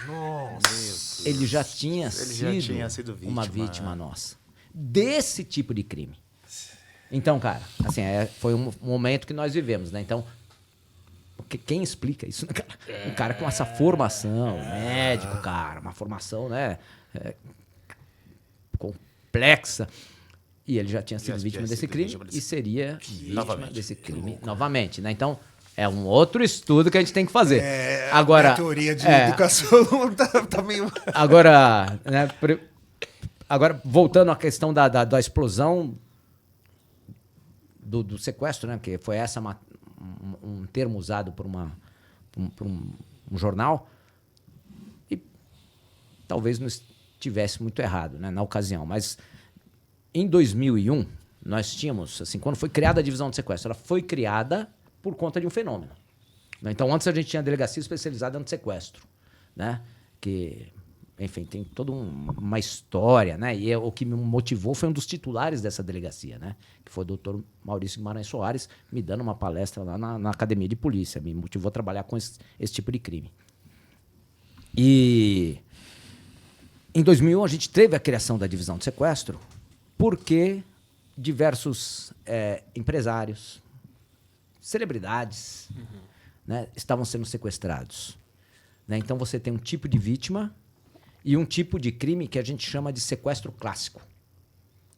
Nossa. Ele já tinha sido uma vítima nossa. Desse tipo de crime. Então, cara, assim, foi um momento que nós vivemos, né? Então, quem explica isso, né, cara? Um cara com essa formação, médico, cara, uma formação, né? Complexa. E ele já tinha sido vítima desse crime e seria vítima desse crime novamente, né? Então, é um outro estudo que a gente tem que fazer. Agora, a teoria de educação tá meio... Agora, né, agora, voltando à questão da explosão do sequestro, né? Que foi um termo usado por um um jornal, e talvez não estivesse muito errado, né, na ocasião, mas em 2001, nós tínhamos, assim, quando foi criada a divisão de sequestro, ela foi criada por conta de um fenômeno. Então, antes a gente tinha a delegacia especializada no sequestro, né, que, enfim, tem toda uma história, né, e o que me motivou foi um dos titulares dessa delegacia, né, que foi o doutor Maurício Guimarães Soares, me dando uma palestra lá na Academia de Polícia, me motivou a trabalhar com esse tipo de crime. E em 2001 a gente teve a criação da divisão de sequestro porque diversos empresários, celebridades, né, estavam sendo sequestrados. Né? Então você tem um tipo de vítima e um tipo de crime que a gente chama de sequestro clássico,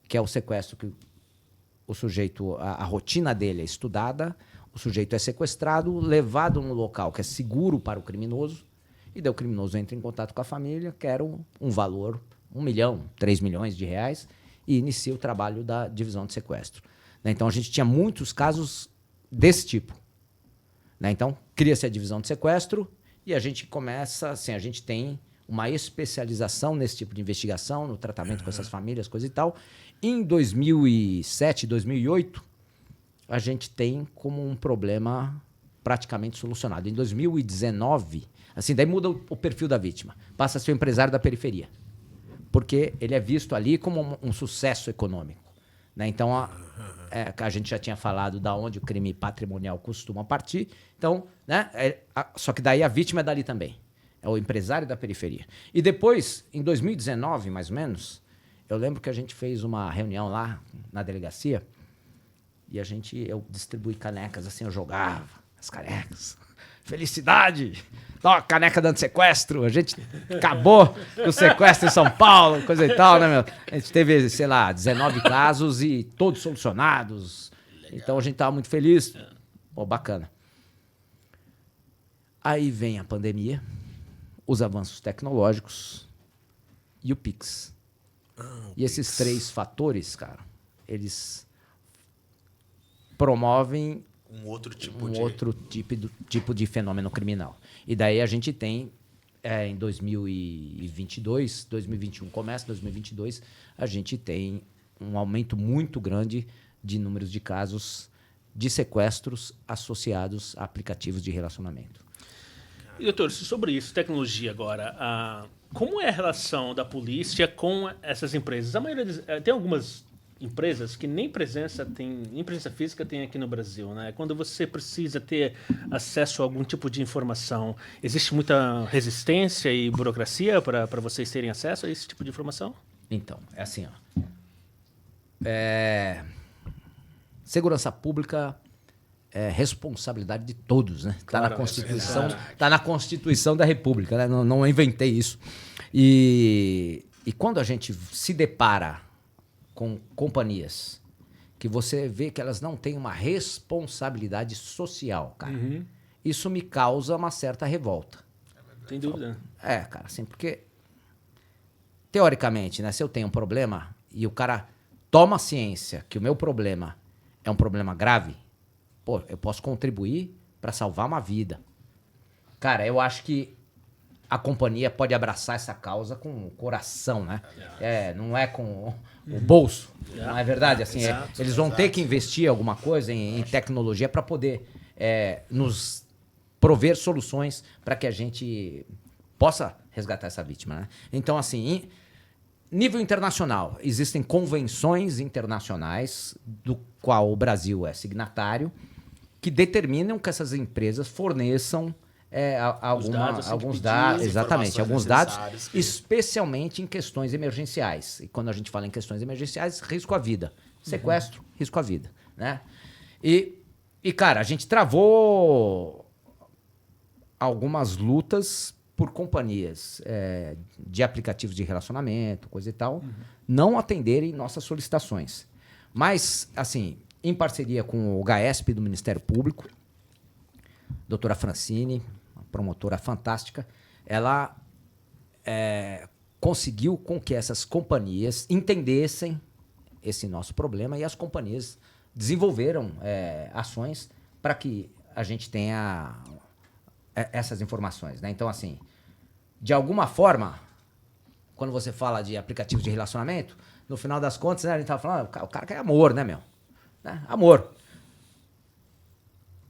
que é o sequestro que o sujeito, a rotina dele é estudada, o sujeito é sequestrado, levado num local que é seguro para o criminoso, e daí o criminoso entra em contato com a família, quer um valor, 1 milhão, 3 milhões de reais, e inicia o trabalho da divisão de sequestro. Né? Então, a gente tinha muitos casos desse tipo. Né? Então, cria-se a divisão de sequestro e a gente começa, assim, a gente tem uma especialização nesse tipo de investigação, no tratamento com essas famílias, coisa e tal. Em 2007, 2008, a gente tem como um problema praticamente solucionado. Em 2019, assim, daí muda o perfil da vítima. Passa a ser o empresário da periferia. Porque ele é visto ali como um sucesso econômico. Né? Então, a gente já tinha falado da onde o crime patrimonial costuma partir. Então, né, só que daí a vítima é dali também. É o empresário da periferia. E depois, em 2019, mais ou menos, eu lembro que a gente fez uma reunião lá na delegacia e eu distribuí canecas, assim, eu jogava as canecas. Felicidade! Ó, caneca dando sequestro. A gente acabou com o sequestro em São Paulo, coisa e tal, né, meu? A gente teve, sei lá, 19 casos e todos solucionados. Legal. Então a gente tava muito feliz. Pô, bacana. Aí vem a pandemia, os avanços tecnológicos e o Pix. E esses 3 fatores, cara, eles promovem um outro tipo de fenômeno criminal. E daí a gente tem, em 2022, 2021 começa, 2022, a gente tem um aumento muito grande de números de casos de sequestros associados a aplicativos de relacionamento. E, doutor, sobre isso, tecnologia agora, como é a relação da polícia com essas empresas? A maioria tem algumas empresas que nem presença física tem aqui no Brasil, né? Quando você precisa ter acesso a algum tipo de informação, existe muita resistência e burocracia para vocês terem acesso a esse tipo de informação? Então, é assim, ó. Segurança pública é responsabilidade de todos, né? Está na Constituição, tá na Constituição da República, né? Não inventei isso. E quando a gente se depara com companhias que você vê que elas não têm uma responsabilidade social, cara. Isso me causa uma certa revolta. Sem dúvida. Cara, assim, porque teoricamente, né, se eu tenho um problema e o cara toma ciência que o meu problema é um problema grave, pô, eu posso contribuir para salvar uma vida. Cara, eu acho que a companhia pode abraçar essa causa com o coração, né? Não é com o bolso, não é verdade? Assim, eles vão ter que investir alguma coisa em tecnologia para poder nos prover soluções para que a gente possa resgatar essa vítima, né? Então, assim, nível internacional, existem convenções internacionais do qual o Brasil é signatário que determinam que essas empresas forneçam alguns dados, exatamente, alguns dados, especialmente em questões emergenciais. E quando a gente fala em questões emergenciais, risco à vida. Sequestro, risco à vida, né? E, cara, a gente travou algumas lutas por companhias de aplicativos de relacionamento, coisa e tal, não atenderem nossas solicitações. Mas, assim, em parceria com o GAESP do Ministério Público, doutora Francine, uma promotora fantástica, ela conseguiu com que essas companhias entendessem esse nosso problema e as companhias desenvolveram ações para que a gente tenha essas informações, né? Então, assim, de alguma forma, quando você fala de aplicativos de relacionamento, no final das contas, né, a gente tava falando, o cara quer amor, né, meu? Né? Amor.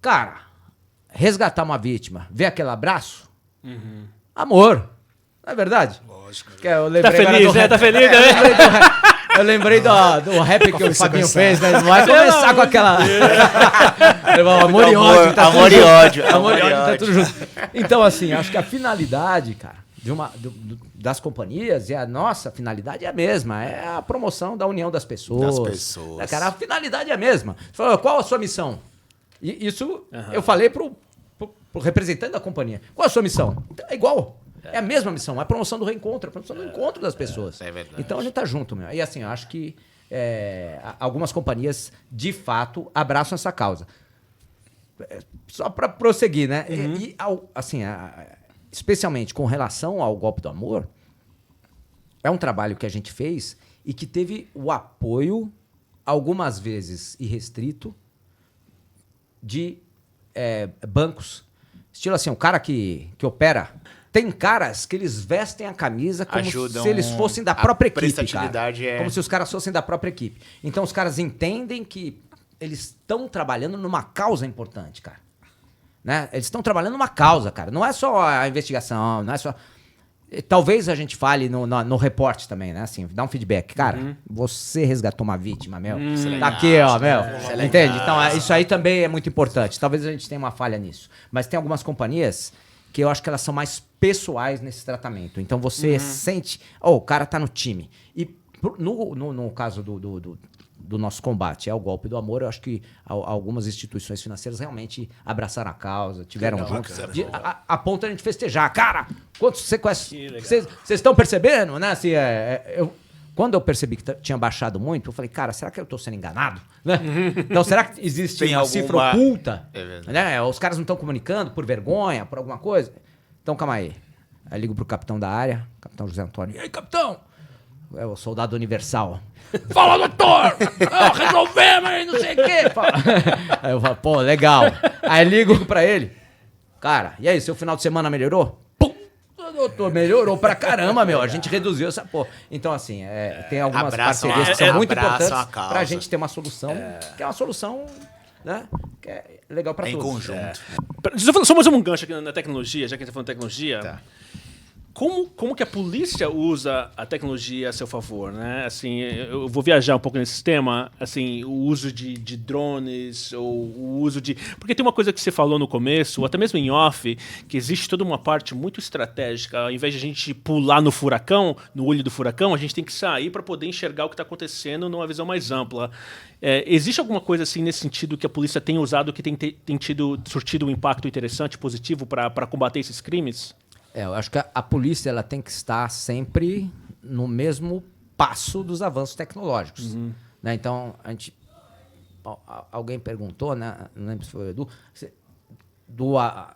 Cara, resgatar uma vítima, ver aquele abraço, amor. Não é verdade? Lógico. Que eu Tá lembrei agora feliz, né? Tá feliz, né? Eu lembrei do rap que o Fabinho fez, né? Não vai começar com aquela. Amor e ódio. Tá amor tudo e junto. ódio. Amor e ódio, tá tudo junto. Então, assim, acho que a finalidade, cara, das companhias e a nossa finalidade é a mesma. É a promoção da união das pessoas. Das Cara, a finalidade é a mesma. Você falou, qual a sua missão? E isso eu falei pro representante da companhia. Qual a sua missão? É igual. É a mesma missão, é a promoção do reencontro, a promoção do encontro das pessoas. É verdade. Então a gente tá junto, meu. E assim, eu acho que algumas companhias, de fato, abraçam essa causa. Só para prosseguir, né? Assim, especialmente com relação ao golpe do amor, é um trabalho que a gente fez e que teve o apoio, algumas vezes irrestrito, de bancos. Estilo assim, o cara que opera. Tem caras que eles vestem a camisa como Ajudam se eles fossem da própria equipe, prestatividade cara. Como se os caras fossem da própria equipe. Então os caras entendem que eles estão trabalhando numa causa importante, cara. Né? Eles estão trabalhando numa causa, cara. Não é só a investigação, não é só... Talvez a gente fale no reporte também, né? Assim, dá um feedback. Cara, você resgatou uma vítima, meu. Tá aqui, ó, meu. Entende? Então, isso aí também é muito importante. Talvez a gente tenha uma falha nisso. Mas tem algumas companhias que eu acho que elas são mais pessoais nesse tratamento. Então, você sente... o cara tá no time. E no caso do nosso combate ao golpe do amor, eu acho que algumas instituições financeiras realmente abraçaram a causa, tiveram juntos. A ponto de a gente festejar. Cara, quantos sequestros... Vocês estão percebendo, né? Assim, quando eu percebi que tinha baixado muito, eu falei, cara, será que eu tô sendo enganado? Né? Então, será que existe uma cifra oculta? Né? Os caras não estão comunicando por vergonha, por alguma coisa? Então, calma aí. Aí ligo pro capitão da área, capitão José Antônio. E aí, capitão? É o soldado universal. Fala, doutor! Resolvemos aí, não sei o quê. Aí eu falo, pô, legal. Aí ligo pra ele. Cara, e aí, seu final de semana melhorou? Pum! Doutor, melhorou pra caramba, meu. A gente reduziu essa porra. Então, assim, tem algumas parcerias que são muito importantes pra gente ter uma solução, que é uma solução, né? Que é legal pra todos. Em conjunto. Só mais um gancho aqui na tecnologia, já que a gente tá falando de tecnologia. Tá. Como que a polícia usa a tecnologia a seu favor, né? Assim, eu vou viajar um pouco nesse tema, assim, o uso de drones, ou o uso de... Porque tem uma coisa que você falou no começo, ou até mesmo em off, que existe toda uma parte muito estratégica. Ao invés de a gente pular no furacão, no olho do furacão, a gente tem que sair para poder enxergar o que está acontecendo numa visão mais ampla. Existe alguma coisa assim nesse sentido que a polícia tem usado que tem surtido um impacto interessante, positivo para combater esses crimes? Eu acho que a polícia ela tem que estar sempre no mesmo passo dos avanços tecnológicos. Né? Então, alguém perguntou, né? Não lembro se foi o Edu,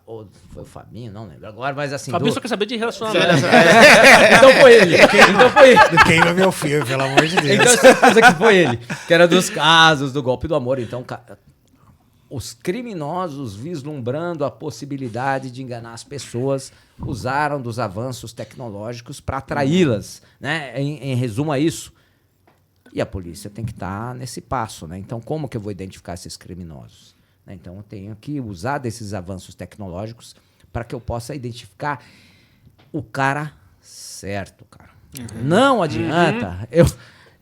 ou foi o Fabinho, não lembro agora, mas assim... Fabinho só quer saber de relacionamento. Então foi ele. Queima meu filho, pelo amor de Deus. Então, certeza que foi ele. Que era dos casos do golpe do amor. Então, os criminosos, vislumbrando a possibilidade de enganar as pessoas, usaram dos avanços tecnológicos para atraí-las. Né? Em resumo, é isso. E a polícia tem que estar nesse passo. Né? Então, como que eu vou identificar esses criminosos? Né? Então, eu tenho que usar desses avanços tecnológicos para que eu possa identificar o cara certo. Cara. Não adianta eu...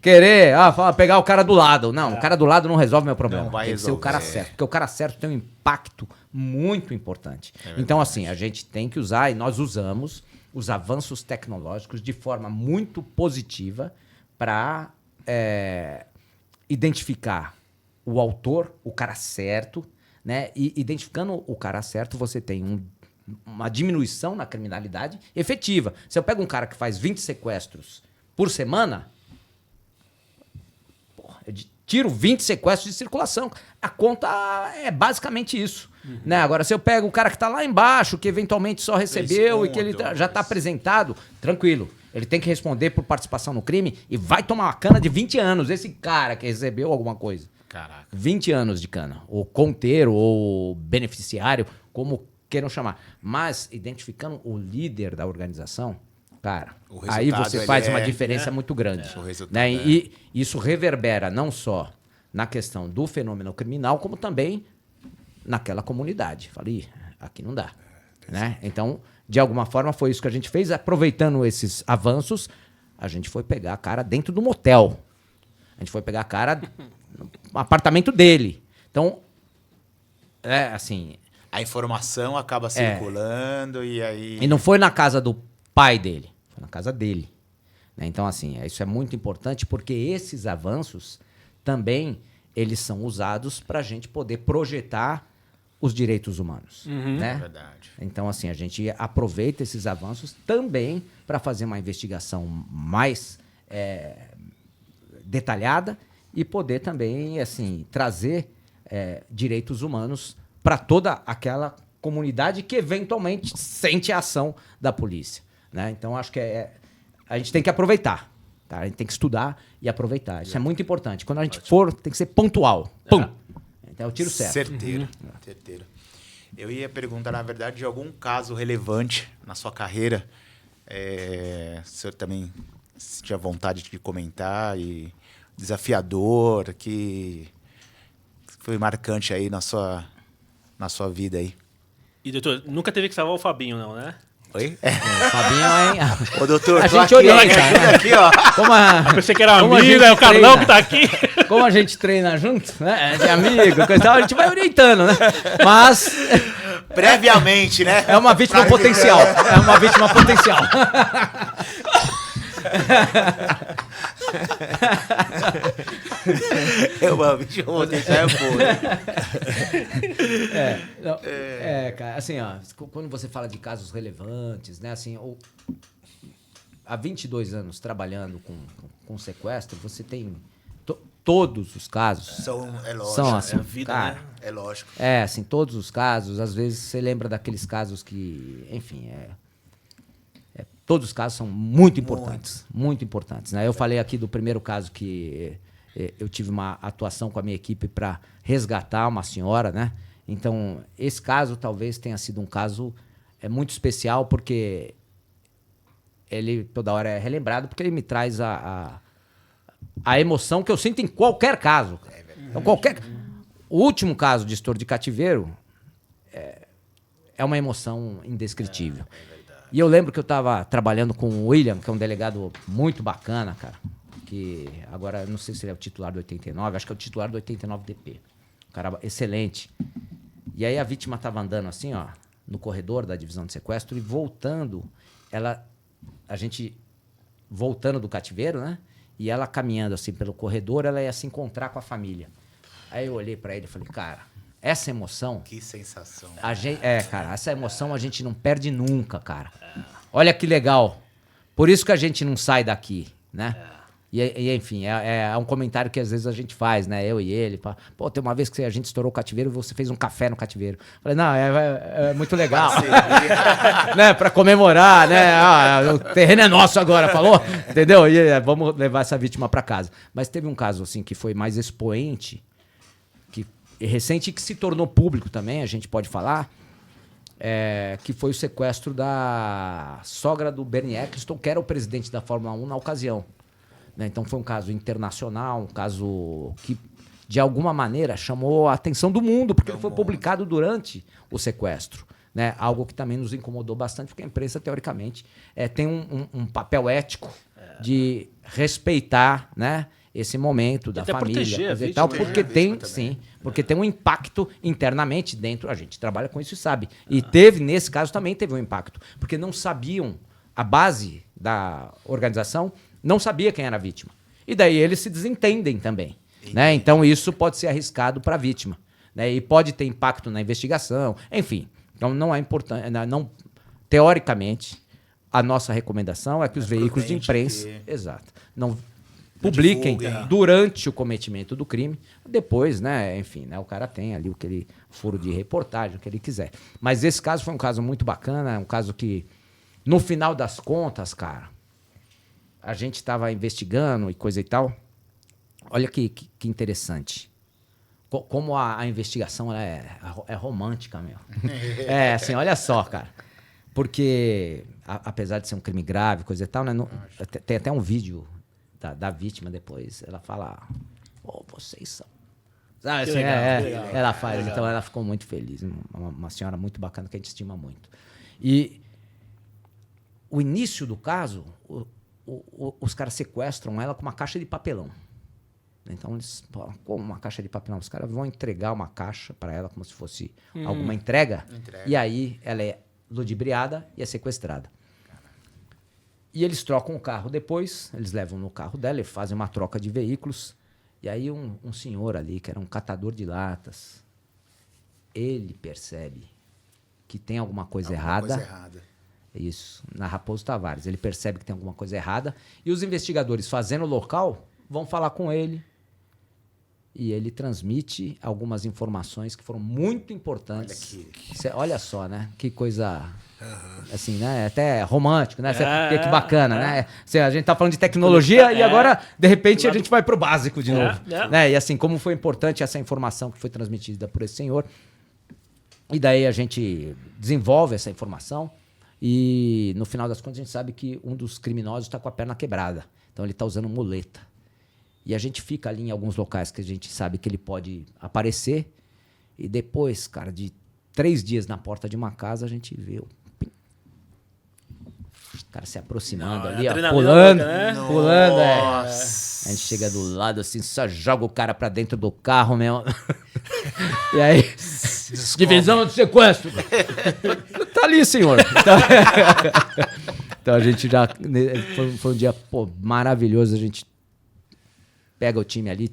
querer pegar o cara do lado. Não, o cara do lado não resolve meu problema. Não vai tem que ser o cara certo. Porque o cara certo tem um impacto muito importante. Então, assim, a gente tem que usar, e nós usamos, os avanços tecnológicos de forma muito positiva para identificar o autor, o cara certo, né? E identificando o cara certo, você tem uma diminuição na criminalidade efetiva. Se eu pego um cara que faz 20 sequestros por semana... tiro 20 sequestros de circulação. A conta é basicamente isso. Né? Agora, se eu pego o cara que está lá embaixo, que eventualmente só recebeu e que ele já está apresentado, tranquilo. Ele tem que responder por participação no crime e vai tomar uma cana de 20 anos. Esse cara que recebeu alguma coisa. Caraca. 20 anos de cana. Ou conteiro, ou beneficiário, como queiram chamar. Mas, identificando o líder da organização, cara, O aí resultado, você ele faz uma é- diferença muito grande. O resultado Né? é- E isso reverbera não só na questão do fenômeno criminal, como também naquela comunidade. Falei, aqui não dá. Né? Então, de alguma forma, foi isso que a gente fez. Aproveitando esses avanços, a gente foi pegar a cara dentro do motel. A gente foi pegar a cara no apartamento dele. Então, assim... A informação acaba circulando e aí... E não foi na casa do pai dele, foi na casa dele. Né? Então, assim, isso é muito importante porque esses avanços também eles são usados para a gente poder projetar os direitos humanos. Né? É verdade. Então, assim, a gente aproveita esses avanços também para fazer uma investigação mais detalhada e poder também, assim, trazer direitos humanos para toda aquela comunidade que eventualmente sente a ação da polícia. Né? Então, acho que a gente tem que aproveitar. Tá? A gente tem que estudar e aproveitar. Isso é muito importante. Quando a gente for, tem que ser pontual. Pum! Então, é o tiro certo. Certeiro, certeiro. Eu ia perguntar, na verdade, de algum caso relevante na sua carreira. O senhor também se tinha vontade de comentar e desafiador, que foi marcante aí na sua vida aí. E, doutor, nunca teve que salvar o Fabinho, não, né? Oi? O Fabinho, hein? Ô, doutor, A tô gente aqui, orienta, ó, me ajuda né? aqui, ó. Como Eu pensei que era como a amigo, gente é o Carlão treina. que tá aqui. Como a gente treina junto, né? De amigo, coisa e tal, a gente vai orientando, né? Mas Previamente, né? é uma vítima potencial. É uma vítima potencial. Eu vou deixar Cara, assim, ó, quando você fala de casos relevantes, né? Assim, há 22 anos trabalhando com sequestro, você tem todos os casos. É lógico. São assim, a vida, cara, né? É lógico. assim, todos os casos, às vezes você lembra daqueles casos que, enfim, todos os casos são muito importantes. Muito importantes. Né? Eu falei aqui do primeiro caso que eu tive uma atuação com a minha equipe para resgatar uma senhora, né? Então, esse caso talvez tenha sido um caso muito especial, porque ele toda hora é relembrado, porque ele me traz a emoção que eu sinto em qualquer caso. Então, o último caso de estouro de cativeiro é uma emoção indescritível. E eu lembro que eu estava trabalhando com o William, que é um delegado muito bacana, cara, que agora, não sei se ele é o titular do 89, acho que é o titular do 89 DP. Um cara excelente. E aí a vítima estava andando assim, ó, no corredor da divisão de sequestro e voltando, a gente voltando do cativeiro, né? E ela caminhando assim pelo corredor, ela ia se encontrar com a família. Aí eu olhei para ele e falei, cara, essa emoção... Que sensação. Cara, essa emoção a gente não perde nunca, cara. Olha que legal. Por isso que a gente não sai daqui, né? E enfim, é um comentário que às vezes a gente faz, né? Eu e ele. Pô, tem uma vez que a gente estourou o cativeiro e você fez um café no cativeiro. Falei, não, é muito legal. Né? Pra comemorar, né? O terreno é nosso agora, falou? Entendeu? E vamos levar essa vítima pra casa. Mas teve um caso, assim, que foi mais expoente, recente, que se tornou público também, a gente pode falar, que foi o sequestro da sogra do Bernie Eccleston, que era o presidente da Fórmula 1 na ocasião. Né? Então foi um caso internacional, um caso que, de alguma maneira, chamou a atenção do mundo, porque ele foi publicado durante o sequestro. Né? Algo que também nos incomodou bastante, porque a imprensa, teoricamente, tem um papel ético de respeitar, né, esse momento da até família, proteger a coisa e tal, vítima, porque né? tem, sim, porque tem um impacto internamente dentro, a gente trabalha com isso e sabe. E teve, nesse caso também teve um impacto, porque não sabiam, a base da organização não sabia quem era a vítima. E daí eles se desentendem também, né? Então isso pode ser arriscado para a vítima, né? E pode ter impacto na investigação, enfim. Então não é importante, não, teoricamente, a nossa recomendação é que os veículos de imprensa, exato, não publiquem durante o cometimento do crime, depois, né, enfim, né, o cara tem ali aquele furo de reportagem, o que ele quiser. Mas esse caso foi um caso muito bacana, um caso que, no final das contas, cara, a gente estava investigando e coisa e tal. Olha que interessante. como a investigação ela é romântica, meu. Assim, olha só, cara. Porque, apesar de ser um crime grave, coisa e tal, né, tem até um vídeo da vítima depois. Ela fala, vocês são... Sabe, assim, legal. Ela faz, legal. Então ela ficou muito feliz. Uma senhora muito bacana que a gente estima muito. E o início do caso, os caras sequestram ela com uma caixa de papelão. Então eles, como uma caixa de papelão? Os caras vão entregar uma caixa para ela como se fosse alguma entrega. E aí ela é ludibriada e é sequestrada. E eles trocam o carro depois, eles levam no carro dela e fazem uma troca de veículos. E aí um senhor ali, que era um catador de latas, ele percebe que tem alguma coisa errada. Isso, na Raposo Tavares. Ele percebe que tem alguma coisa errada e os investigadores fazendo o local vão falar com ele e ele transmite algumas informações que foram muito importantes. Olha só, né? Que coisa... Assim, né? Até romântico, né? Que bacana, né? A gente tá falando de tecnologia e agora, de repente, a gente vai pro básico de novo. Né? E assim, como foi importante essa informação que foi transmitida por esse senhor. E daí a gente desenvolve essa informação e, no final das contas, a gente sabe que um dos criminosos está com a perna quebrada. Então, ele está usando muleta. E a gente fica ali em alguns locais que a gente sabe que ele pode aparecer e depois, cara, de 3 dias na porta de uma casa, a gente vê o cara se aproximando ali, ó, pulando, pulando. A gente chega do lado assim, só joga o cara pra dentro do carro mesmo. E aí, divisão de sequestro. Tá ali, senhor. Então a gente já... Foi um dia maravilhoso, a gente pega o time ali,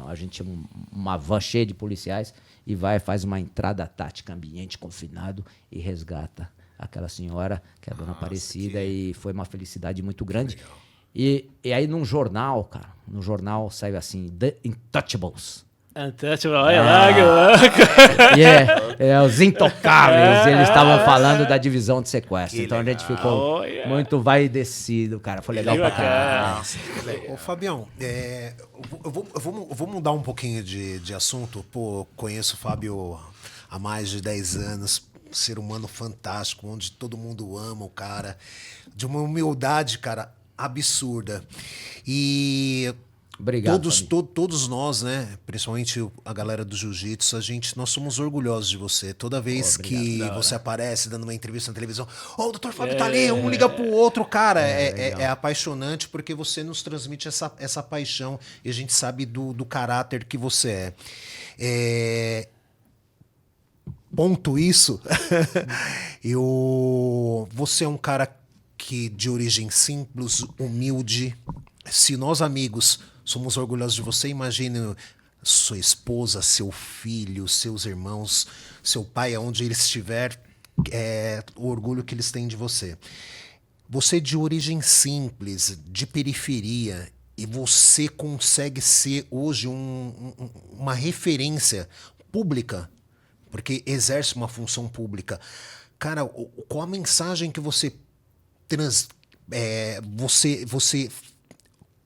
a gente tinha uma van cheia de policiais e faz uma entrada tática, ambiente confinado e resgata aquela senhora, que é a dona Aparecida, e foi uma felicidade muito grande. E aí num jornal, cara, saiu assim, The Untouchables. Olha lá, que louco! Os intocáveis, eles estavam falando da divisão de sequestro. Então a gente ficou muito vai e descido, cara. Foi legal pra caramba. Ô, Fabião, eu vou mudar um pouquinho de assunto. Pô, conheço o Fábio há mais de 10 anos. Ser humano fantástico, onde todo mundo ama o cara. De uma humildade, cara, absurda. E... Obrigado, todos nós, né? Principalmente a galera do jiu-jitsu, nós somos orgulhosos de você. Toda vez que você aparece dando uma entrevista na televisão, o doutor Fábio tá ali, um liga pro outro, cara. É apaixonante porque você nos transmite essa paixão e a gente sabe do caráter que você é. Ponto isso. Você é um cara que de origem simples, humilde. Se nós amigos somos orgulhosos de você, imagine sua esposa, seu filho, seus irmãos, seu pai, aonde ele estiver, o orgulho que eles têm de você. Você de origem simples, de periferia, e você consegue ser hoje uma referência pública, porque exerce uma função pública. Cara, qual a mensagem que você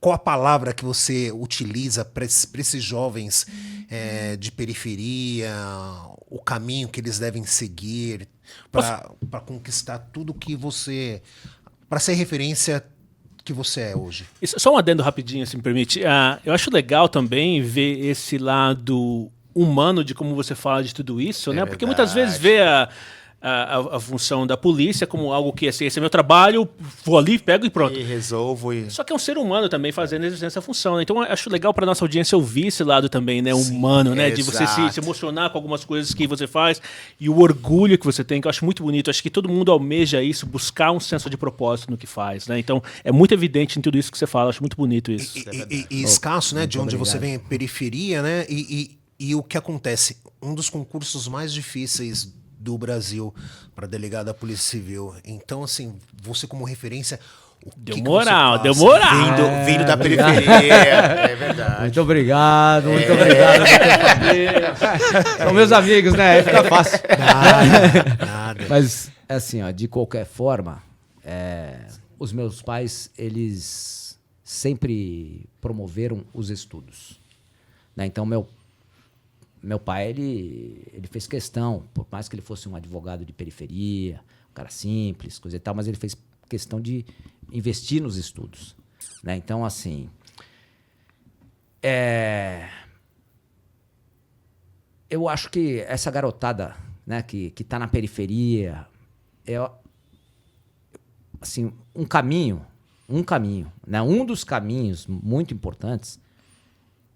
qual a palavra que você utiliza para esses jovens de periferia, o caminho que eles devem seguir para conquistar tudo que você... para ser referência que você é hoje? Só um adendo rapidinho, se me permite. Eu acho legal também ver esse lado humano de como você fala de tudo isso, né? Porque muitas vezes vê a função da polícia como algo que assim, esse é meu trabalho, vou ali, pego e pronto. E resolvo. Só que é um ser humano também fazendo essa função, né? Então eu acho legal para nossa audiência ouvir esse lado também, né? Humano, né? De você se emocionar com algumas coisas que você faz e o orgulho que você tem, que eu acho muito bonito. Acho que todo mundo almeja isso, buscar um senso de propósito no que faz, né? Então é muito evidente em tudo isso que você fala, acho muito bonito isso. E escasso, né? De onde você vem, periferia, né? E o que acontece? Um dos concursos mais difíceis do Brasil para delegado da Polícia Civil. Então, assim, você como referência... Deu moral. Vindo da periferia. É verdade. Muito obrigado. São meus amigos, né? Aí fica fácil. Nada. Mas, assim, ó, de qualquer forma, os meus pais, eles sempre promoveram os estudos. Né? Então, meu meu pai, ele fez questão, por mais que ele fosse um advogado de periferia, um cara simples, coisa e tal, mas ele fez questão de investir nos estudos, né? Então, assim, eu acho que essa garotada, né, que tá na periferia, assim, um caminho, né? Um dos caminhos muito importantes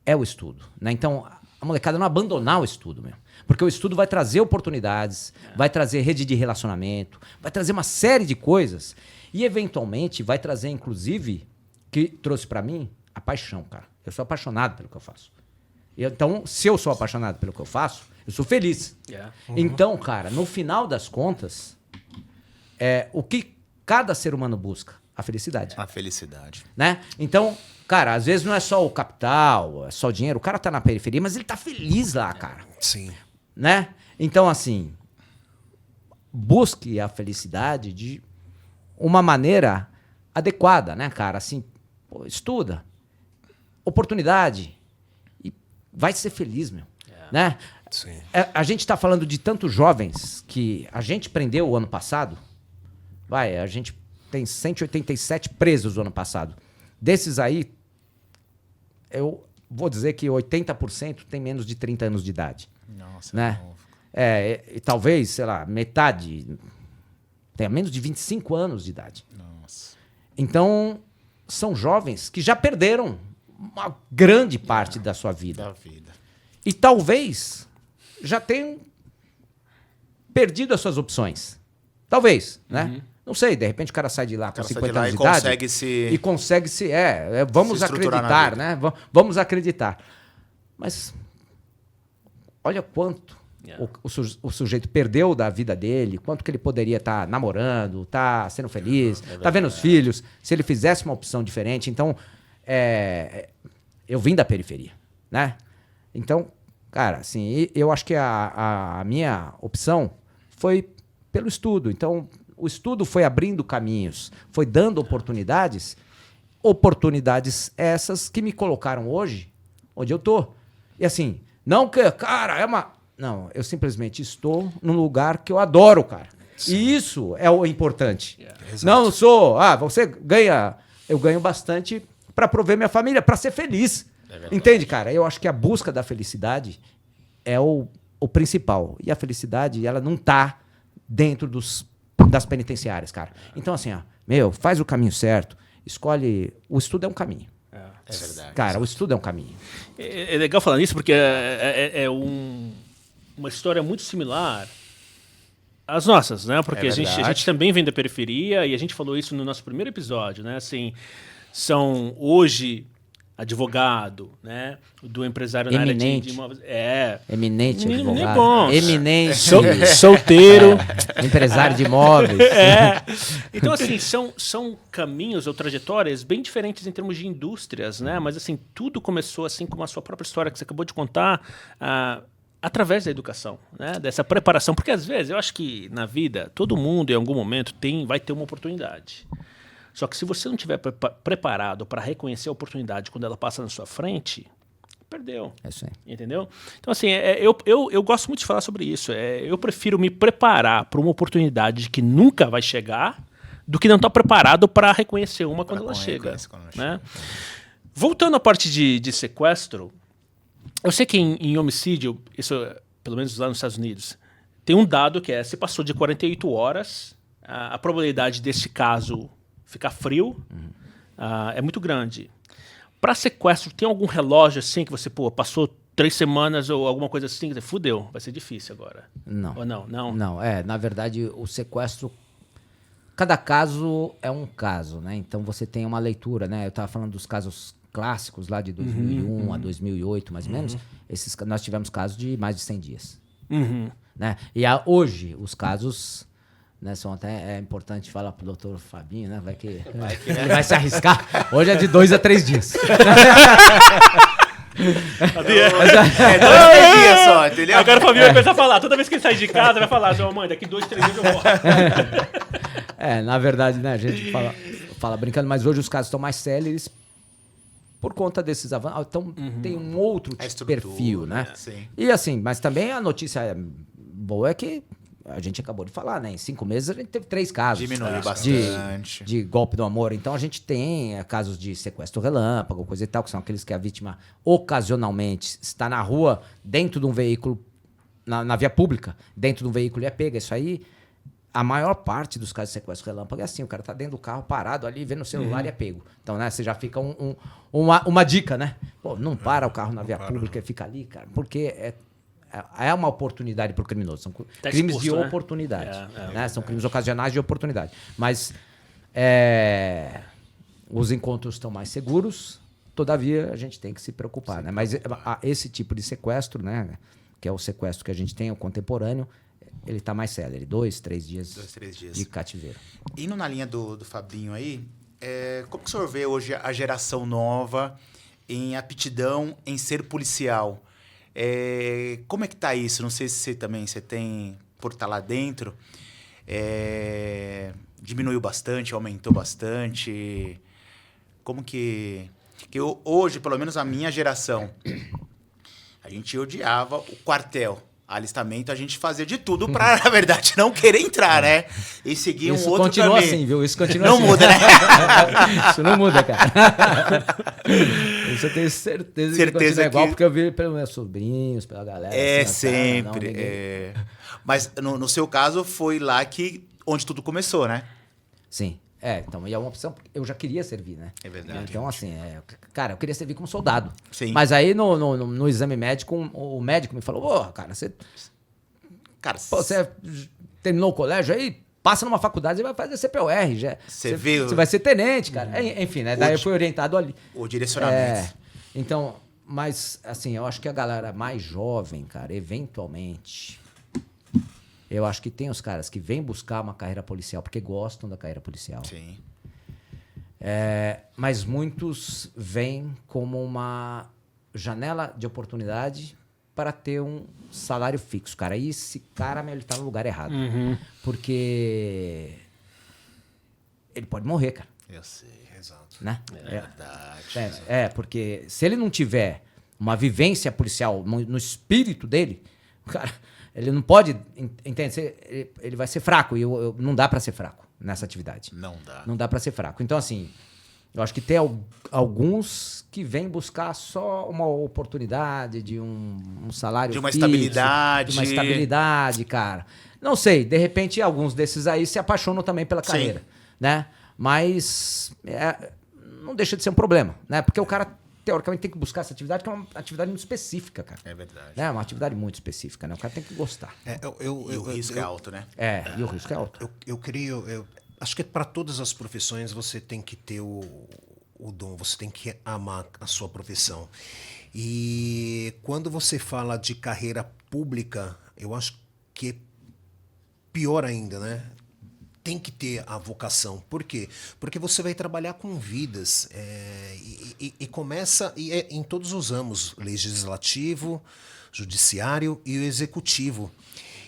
é o estudo, né? Então, a molecada não abandonar o estudo mesmo. Porque o estudo vai trazer oportunidades, vai trazer rede de relacionamento, vai trazer uma série de coisas e, eventualmente, vai trazer, inclusive, que trouxe pra mim a paixão, cara. Eu sou apaixonado pelo que eu faço. Então, se eu sou apaixonado pelo que eu faço, eu sou feliz. Então, cara, no final das contas, o que cada ser humano busca? A felicidade. A felicidade. Né? Então, cara, às vezes não é só o capital, é só o dinheiro. O cara tá na periferia, mas ele tá feliz lá, cara. Sim. Né? Então, assim, busque a felicidade de uma maneira adequada, né, cara? Assim, pô, estuda. Oportunidade. E vai ser feliz, meu. Né? Sim. A gente tá falando de tantos jovens que a gente prendeu o ano passado. A gente tem 187 presos no ano passado. Desses aí, eu vou dizer que 80% tem menos de 30 anos de idade. Nossa, né? E talvez, sei lá, metade tenha menos de 25 anos de idade. Nossa. Então, são jovens que já perderam uma grande parte da sua vida. Da vida. E talvez já tenham perdido as suas opções. Talvez, né? Não sei, de repente o cara sai de lá com 50 anos de idade e consegue se... vamos se estruturar acreditar, né? Vamos acreditar. Mas olha quanto o sujeito perdeu da vida dele, quanto que ele poderia estar namorando, estar sendo feliz, tá vendo os filhos, se ele fizesse uma opção diferente. Então, eu vim da periferia, né? Então, cara, assim, eu acho que a minha opção foi pelo estudo. Então, o estudo foi abrindo caminhos, foi dando oportunidades essas que me colocaram hoje onde eu tô. E assim, não que, cara, não, eu simplesmente estou num lugar que eu adoro, cara. Sim. E isso é o importante. Não sou, você ganha, eu ganho bastante para prover minha família, para ser feliz. Entende, cara? Eu acho que a busca da felicidade é o principal. E a felicidade, ela não tá dentro das penitenciárias, cara. Então, assim, faz o caminho certo, escolhe... O estudo é um caminho. É verdade. Cara, o estudo é um caminho. É legal falar isso porque uma história muito similar às nossas, né? Porque a gente também vem da periferia e a gente falou isso no nosso primeiro episódio, né? Assim, são hoje advogado, né? Do empresário eminente. na área de imóveis. Eminente Menino advogado. Bom. Eminente. Solteiro. Empresário de imóveis. Então, assim, são caminhos ou trajetórias bem diferentes em termos de indústrias, né? Mas, assim, tudo começou, assim, com a sua própria história que você acabou de contar, através da educação, né? Dessa preparação. Porque, às vezes, eu acho que na vida, todo mundo, em algum momento, vai ter uma oportunidade. Só que se você não estiver preparado para reconhecer a oportunidade quando ela passa na sua frente, perdeu. É isso aí. Entendeu? Então, assim, eu gosto muito de falar sobre isso. Eu prefiro me preparar para uma oportunidade que nunca vai chegar do que não estar preparado para reconhecer uma quando ela chega. Né? Voltando à parte de sequestro, eu sei que em homicídio, isso, pelo menos lá nos Estados Unidos, tem um dado que se passou de 48 horas, a probabilidade desse caso ficar frio é muito grande. Para sequestro, tem algum relógio assim que você passou 3 semanas ou alguma coisa assim, que você fudeu, vai ser difícil agora? Não. Ou não? Não. Não, na verdade, o sequestro, cada caso é um caso, né? Então você tem uma leitura, né? Eu estava falando dos casos clássicos lá de 2001 a 2008, mais ou menos. Nós tivemos casos de mais de 100 dias. Né? E hoje, os casos... Né, são até importante falar pro doutor Fabinho, né? Vai que ele vai se arriscar. Hoje é de 2 a 3 dias. 2 dias só, entendeu? Agora o Fabinho vai começar a falar. Toda vez que ele sai de casa, vai falar: mãe, daqui 2, 3 dias eu morro. Na verdade, né? A gente fala brincando, mas hoje os casos estão mais céleres por conta desses avanços. Então, tem um outro A estrutura, perfil, né? sim. E assim, mas também a notícia boa é que a gente acabou de falar, né? Em 5 meses a gente teve 3 casos. Diminuiu de- bastante. De golpe do amor. Então a gente tem casos de sequestro relâmpago, coisa e tal, que são aqueles que a vítima ocasionalmente está na rua, dentro de um veículo, na via pública, dentro de um veículo e é pega. Isso aí, a maior parte dos casos de sequestro relâmpago é assim: o cara tá dentro do carro parado ali, vendo o celular e é pego. Então, né, você já fica uma dica, né? Pô, não para o carro na via pública e fica ali, cara, porque é uma oportunidade para o criminoso. São crimes de exposto, né? oportunidade. É, Né? São crimes ocasionais de oportunidade. Mas os encontros estão mais seguros, todavia a gente tem que se preocupar. Né? Mas esse tipo de sequestro, né, que é o sequestro que a gente tem, o contemporâneo, ele está mais célere. 2, 3 dias, 2, 3 dias. de cativeiro. Indo na linha do Fabinho aí, como que o senhor vê hoje a geração nova em aptidão em ser policial? Como é que tá isso? Não sei se você tem, por estar lá dentro, diminuiu bastante, aumentou bastante? Como que hoje, pelo menos a minha geração, a gente odiava o quartel. Alistamento, a gente fazia de tudo pra, na verdade, não querer entrar, né? E seguir Isso um outro continua caminho. assim, viu? Isso continua Não assim. muda, né? Isso não muda, cara. Isso eu tenho certeza que continua igual, porque eu vi pelos meus sobrinhos, pela galera. assim, Sempre. ninguém... Mas no seu caso, foi lá onde tudo começou, né? Sim. Então, e é uma opção, eu já queria servir, né? É verdade. Então, assim, cara, eu queria servir como soldado. Sim. Mas aí, no exame médico, o médico me falou, cara, você terminou o colégio aí, passa numa faculdade e vai fazer CPOR. Você viu? Você vai ser tenente, cara. Enfim, né? Daí eu fui orientado ali. O direcionamento. Então, mas, assim, eu acho que a galera mais jovem, cara, eventualmente... Eu acho que tem os caras que vêm buscar uma carreira policial porque gostam da carreira policial. Sim. Mas muitos vêm como uma janela de oportunidade para ter um salário fixo, cara. E esse cara, ele tá no lugar errado. Porque ele pode morrer, cara. Eu sei. Exato. Né? É verdade. Porque se ele não tiver uma vivência policial no espírito dele, cara... Ele não pode, entende? Ele vai ser fraco e não dá para ser fraco nessa atividade. Não dá. Não dá para ser fraco. Então, assim, eu acho que tem alguns que vêm buscar só uma oportunidade de um salário De uma fixo, estabilidade. de uma estabilidade, cara. Não sei, de repente alguns desses aí se apaixonam também pela carreira, né? Mas não deixa de ser um problema, né? Porque o cara teoricamente tem que buscar essa atividade, que é uma atividade muito específica, cara. É verdade. É uma atividade muito específica, né? O cara tem que gostar. E o risco é alto, né? E o risco é alto. Eu acho que para todas as profissões você tem que ter o dom, você tem que amar a sua profissão. E quando você fala de carreira pública, eu acho que é pior ainda, né? Tem que ter a vocação. Por quê? Porque você vai trabalhar com vidas. E começa em todos os ramos, legislativo, judiciário e o executivo.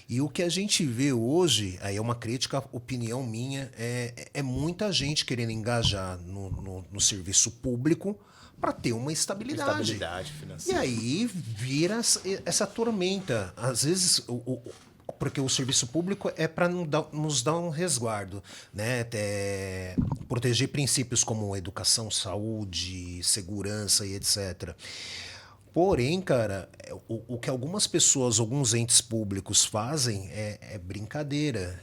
E o que a gente vê hoje, aí é uma crítica, opinião minha, é muita gente querendo engajar no serviço público para ter uma estabilidade. Estabilidade financeira. E aí vira essa tormenta. Às vezes, porque o serviço público é para nos dar um resguardo, né? Proteger princípios como educação, saúde, segurança e etc. Porém, cara, o que algumas pessoas, alguns entes públicos fazem é brincadeira.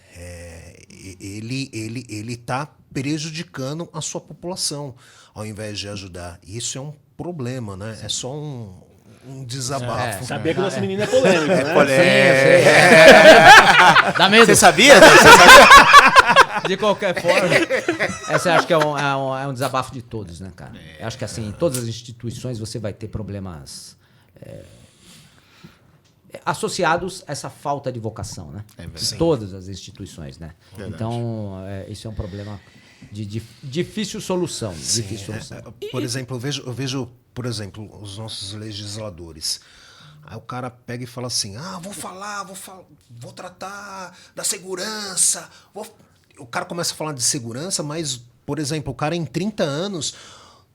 Ele está prejudicando a sua população ao invés de ajudar. Isso é um problema, né? É só um desabafo. Sabia que nossa menina é polêmica, né? Dá medo. Você sabia? De qualquer forma, essa eu acho que é um desabafo de todos, né, cara? Eu acho que assim, em todas as instituições você vai ter problemas associados a essa falta de vocação, né? Em todas as instituições, né? Verdade. Então, isso é um problema de difícil solução. Difícil solução. Por exemplo, eu vejo, por exemplo, os nossos legisladores. Aí o cara pega e fala assim, vou tratar da segurança. O cara começa a falar de segurança, mas, por exemplo, o cara em 30 anos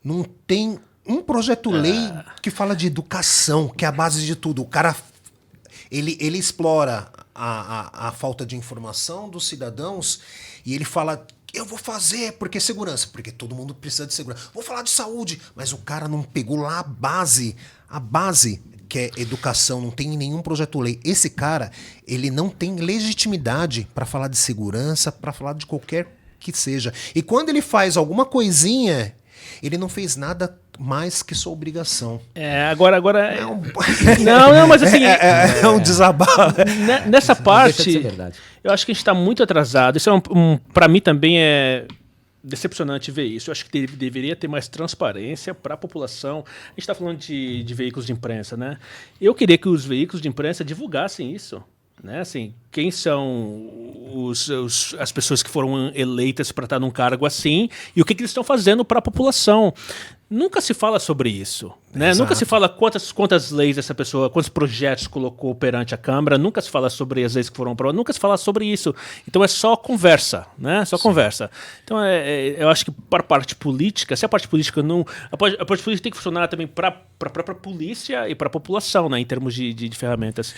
não tem um projeto-lei que fala de educação, que é a base de tudo. O cara, ele explora a falta de informação dos cidadãos e ele fala, eu vou fazer, porque segurança, porque todo mundo precisa de segurança. Vou falar de saúde, mas o cara não pegou lá a base que é educação, não tem nenhum projeto-lei. Esse cara, ele não tem legitimidade para falar de segurança, para falar de qualquer que seja. E quando ele faz alguma coisinha, ele não fez nada mais que sua obrigação. Agora... Não, mas assim... É um desabafo. Nessa Não deixa de parte, ser verdade. eu acho que a gente está muito atrasado. Isso para mim também é decepcionante ver isso. Eu acho que deveria ter mais transparência para a população. A gente está falando de veículos de imprensa, né? Eu queria que os veículos de imprensa divulgassem isso. Né? Assim, quem são as pessoas que foram eleitas para estar num cargo assim e o que eles estão fazendo para a população. Nunca se fala sobre isso. Né? Nunca se fala quantas leis essa pessoa, quantos projetos colocou perante a Câmara, nunca se fala sobre as leis que foram aprovadas, nunca se fala sobre isso. Então é só conversa, né? Só conversa. Então eu acho que para a parte política, se a parte política não... A parte política tem que funcionar também para a própria polícia e para a população, né? Em termos de ferramentas.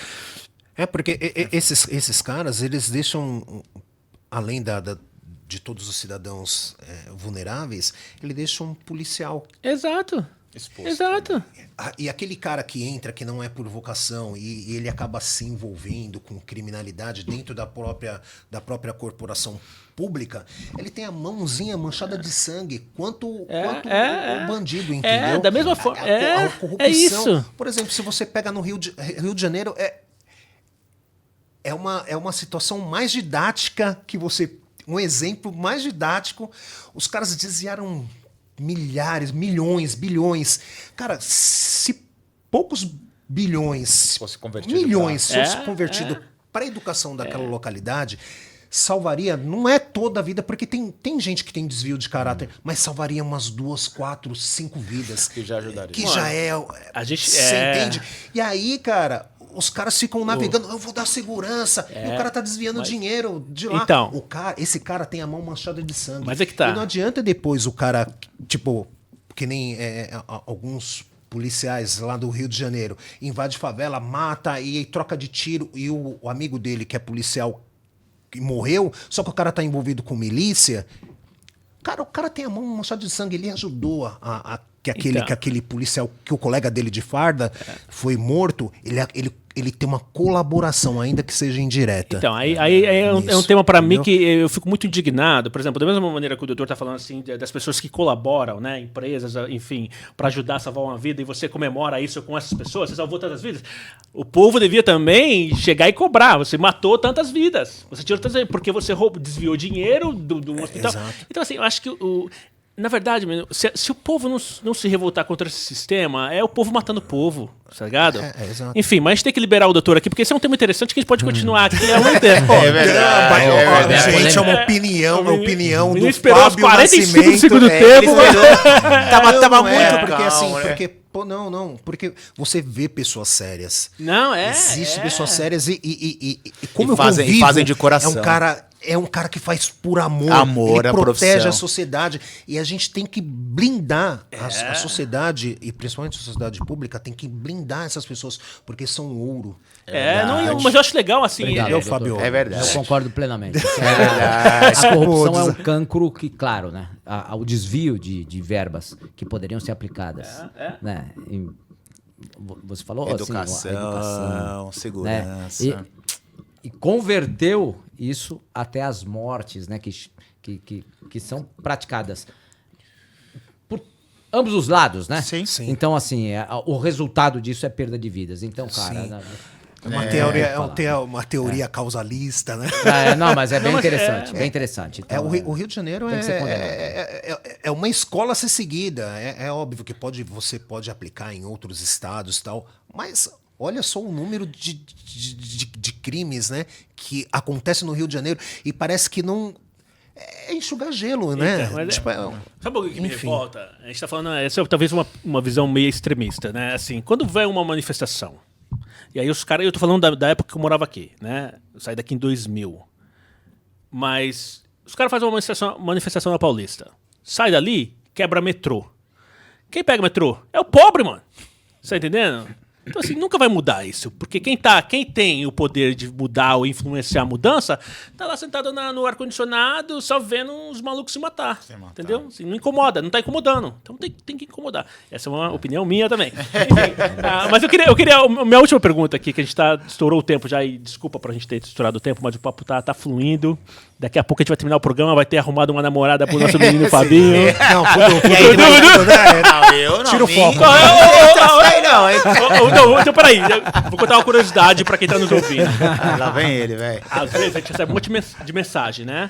Porque esses caras, eles deixam, além de todos os cidadãos vulneráveis, ele deixa um policial. Exato. Exposto. Exato. E aquele cara que entra, que não é por vocação, e ele acaba se envolvendo com criminalidade dentro da própria corporação pública, ele tem a mãozinha manchada de sangue, quanto o bandido, entendeu? Da mesma forma. A corrupção. É isso. Por exemplo, se você pega no Rio de Janeiro, é uma situação mais didática que você... Um exemplo mais didático. Os caras desviaram milhares, milhões, bilhões. Cara, se poucos bilhões, fosse convertido milhões, fosse convertido para a educação daquela localidade, salvaria, não é toda a vida, porque tem gente que tem desvio de caráter, mas salvaria umas 2, 4, 5 vidas. Que já ajudaria. Que já é... A gente você entende? E aí, cara... Os caras ficam navegando, eu vou dar segurança, e o cara tá desviando dinheiro de lá. Então, esse cara tem a mão manchada de sangue. Mas é que tá. E não adianta depois o cara, tipo, que nem alguns policiais lá do Rio de Janeiro, invade favela, mata e troca de tiro, e o amigo dele, que é policial, que morreu, só que o cara tá envolvido com milícia. Cara, o cara tem a mão manchada de sangue, ele ajudou que aquele policial, que o colega dele de farda foi morto, ele tem uma colaboração, ainda que seja indireta. Então, aí é um tema para mim que eu fico muito indignado. Por exemplo, da mesma maneira que o doutor está falando assim, das pessoas que colaboram, né, empresas, enfim, para ajudar a salvar uma vida, e você comemora isso com essas pessoas, você salvou tantas vidas. O povo devia também chegar e cobrar. Você matou tantas vidas, você tirou tantas vidas, porque você desviou dinheiro do hospital. Exato. Então, assim, eu acho que na verdade, se o povo não se revoltar contra esse sistema, é o povo matando o povo, tá ligado? Exato. Enfim, mas a gente tem que liberar o doutor aqui, porque esse é um tema interessante que a gente pode continuar aqui há muito tempo. É verdade. Gente, é uma opinião Ele do esperou os Fábio 45 do Nascimento. segundo Ele tempo. esperou. Tava muito porque calmo, assim, né? porque você vê pessoas sérias. Não, Existe pessoas sérias e E como eu fazem- convivo, e fazem de coração. É um cara que faz por amor. Amor ele à protege profissão. a sociedade. E a gente tem que blindar a sociedade, e principalmente a sociedade pública, tem que blindar essas pessoas, porque são ouro. Mas eu acho legal, assim. Obrigado, Eu, doutor. Fabio. É verdade. Eu concordo plenamente. verdade. A corrupção é um cancro que, claro, né? O desvio de verbas que poderiam ser aplicadas. Né? Você falou Educação, assim, a educação, né? segurança. E converteu isso até as mortes, né? Que são praticadas por ambos os lados, né? Sim. Então, assim, o resultado disso é perda de vidas. Então, cara... Uma teoria causalista, né? Não, mas é bem interessante, bem interessante. Então, O Rio de Janeiro tem que ser é uma escola a ser seguida. É óbvio que você pode aplicar em outros estados e tal, mas olha só o número de crimes, né, que acontece no Rio de Janeiro e parece que não... É enxugar gelo, né? Então, mas Tipo, sabe o que me enfim. revolta? A gente tá falando, essa é talvez uma visão meio extremista, né? Assim, quando vai uma manifestação, e aí os caras, eu tô falando da época que eu morava aqui, né? Eu saí daqui em 2000. Mas os caras fazem uma manifestação na Paulista. Sai dali, quebra metrô. Quem pega metrô? É o pobre, mano. Você tá entendendo? Então, assim, nunca vai mudar isso. Porque quem tem o poder de mudar ou influenciar a mudança, tá lá sentado no ar-condicionado, só vendo os malucos se matar. Entendeu? Assim, não incomoda, não tá incomodando. Então tem que incomodar. Essa é uma opinião minha também. Enfim, mas eu queria. Minha última pergunta aqui, que a gente estourou o tempo já, e desculpa pra gente ter estourado o tempo, mas o papo tá fluindo. Daqui a pouco a gente vai terminar o programa, vai ter arrumado uma namorada pro nosso menino Fabinho. Não, Eu não. Tira o foco. Então, peraí. Vou contar uma curiosidade pra quem tá nos ouvindo. Lá vem ele, velho. Às vezes a gente recebe um monte de mensagem, né?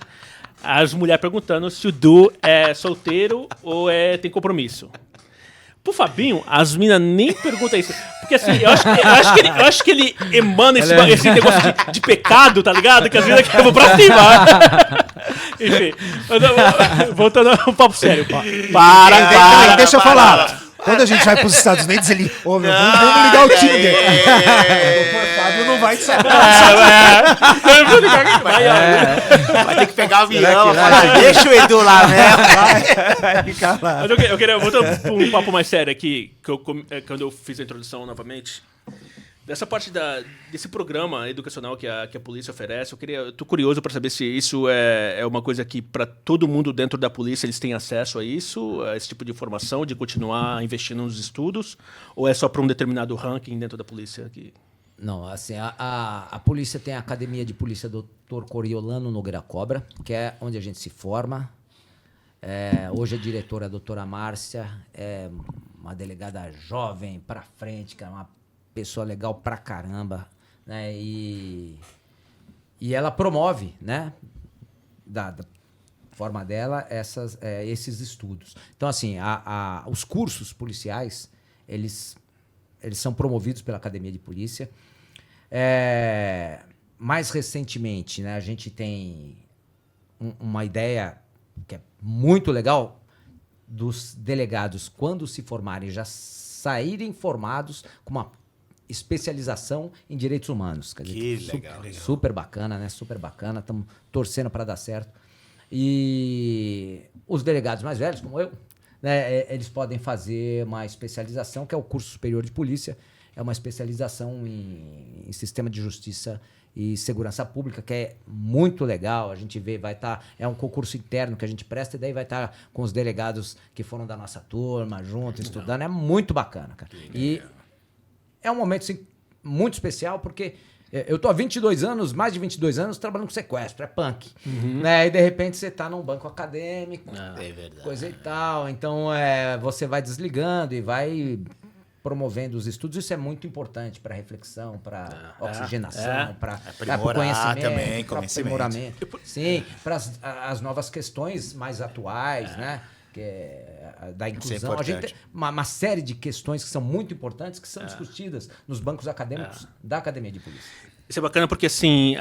As mulheres perguntando se o Du é solteiro ou tem compromisso. Pro Fabinho, as minas nem perguntam isso. Porque assim, eu acho que ele emana esse negócio de pecado, tá ligado? Que as minas querem pra cima. Enfim, voltando ao papo sério. Para. Deixa eu falar. Quando a gente vai pros Estados Unidos, ele... Ô, meu, vamos ligar o Tinder. O doutor Fábio não vai saber. Vai ter que pegar o avião e falar, deixa o Edu lá mesmo. Vai ficar lá. Mas eu queria voltar para um papo mais sério aqui, quando eu fiz a introdução novamente. Dessa parte desse programa educacional que a polícia oferece, eu tô curioso para saber se isso é uma coisa que para todo mundo dentro da polícia eles têm acesso a isso, a esse tipo de informação, de continuar investindo nos estudos, ou é só para um determinado ranking dentro da polícia aqui? Não, assim, a polícia tem a Academia de Polícia Dr. Coriolano Nogueira Cobra, que é onde a gente se forma. Hoje a diretora, a doutora Márcia, é uma delegada jovem, pra frente, que é uma pessoa legal pra caramba, né? E ela promove, né, da forma dela, esses estudos. Então, assim, os cursos policiais, eles são promovidos pela Academia de Polícia. Mais recentemente, né, a gente tem uma ideia que é muito legal dos delegados, quando se formarem, já saírem formados com uma especialização em direitos humanos. Quer dizer, Que legal. Super bacana, né? Super bacana. Estamos torcendo para dar certo. E os delegados mais velhos, como eu, né, eles podem fazer uma especialização, que é o curso superior de polícia. É uma especialização em sistema de justiça e segurança pública, que é muito legal. A gente vê, é um concurso interno que a gente presta, e daí vai estar com os delegados que foram da nossa turma, junto, estudando. É muito bacana, cara. E é um momento, assim, muito especial, porque eu tô há 22 anos, mais de 22 anos, trabalhando com sequestro, é punk. Né? E, de repente, você tá num banco acadêmico, coisa e tal. Então, você vai desligando e vai promovendo os estudos. Isso é muito importante para reflexão, para oxigenação, para conhecimento, também, para aprimoramento. Sim, para as novas questões mais atuais, né? Que da inclusão. A gente tem uma série de questões que são muito importantes, que são discutidas nos bancos acadêmicos da Academia de Polícia. Isso é bacana porque, assim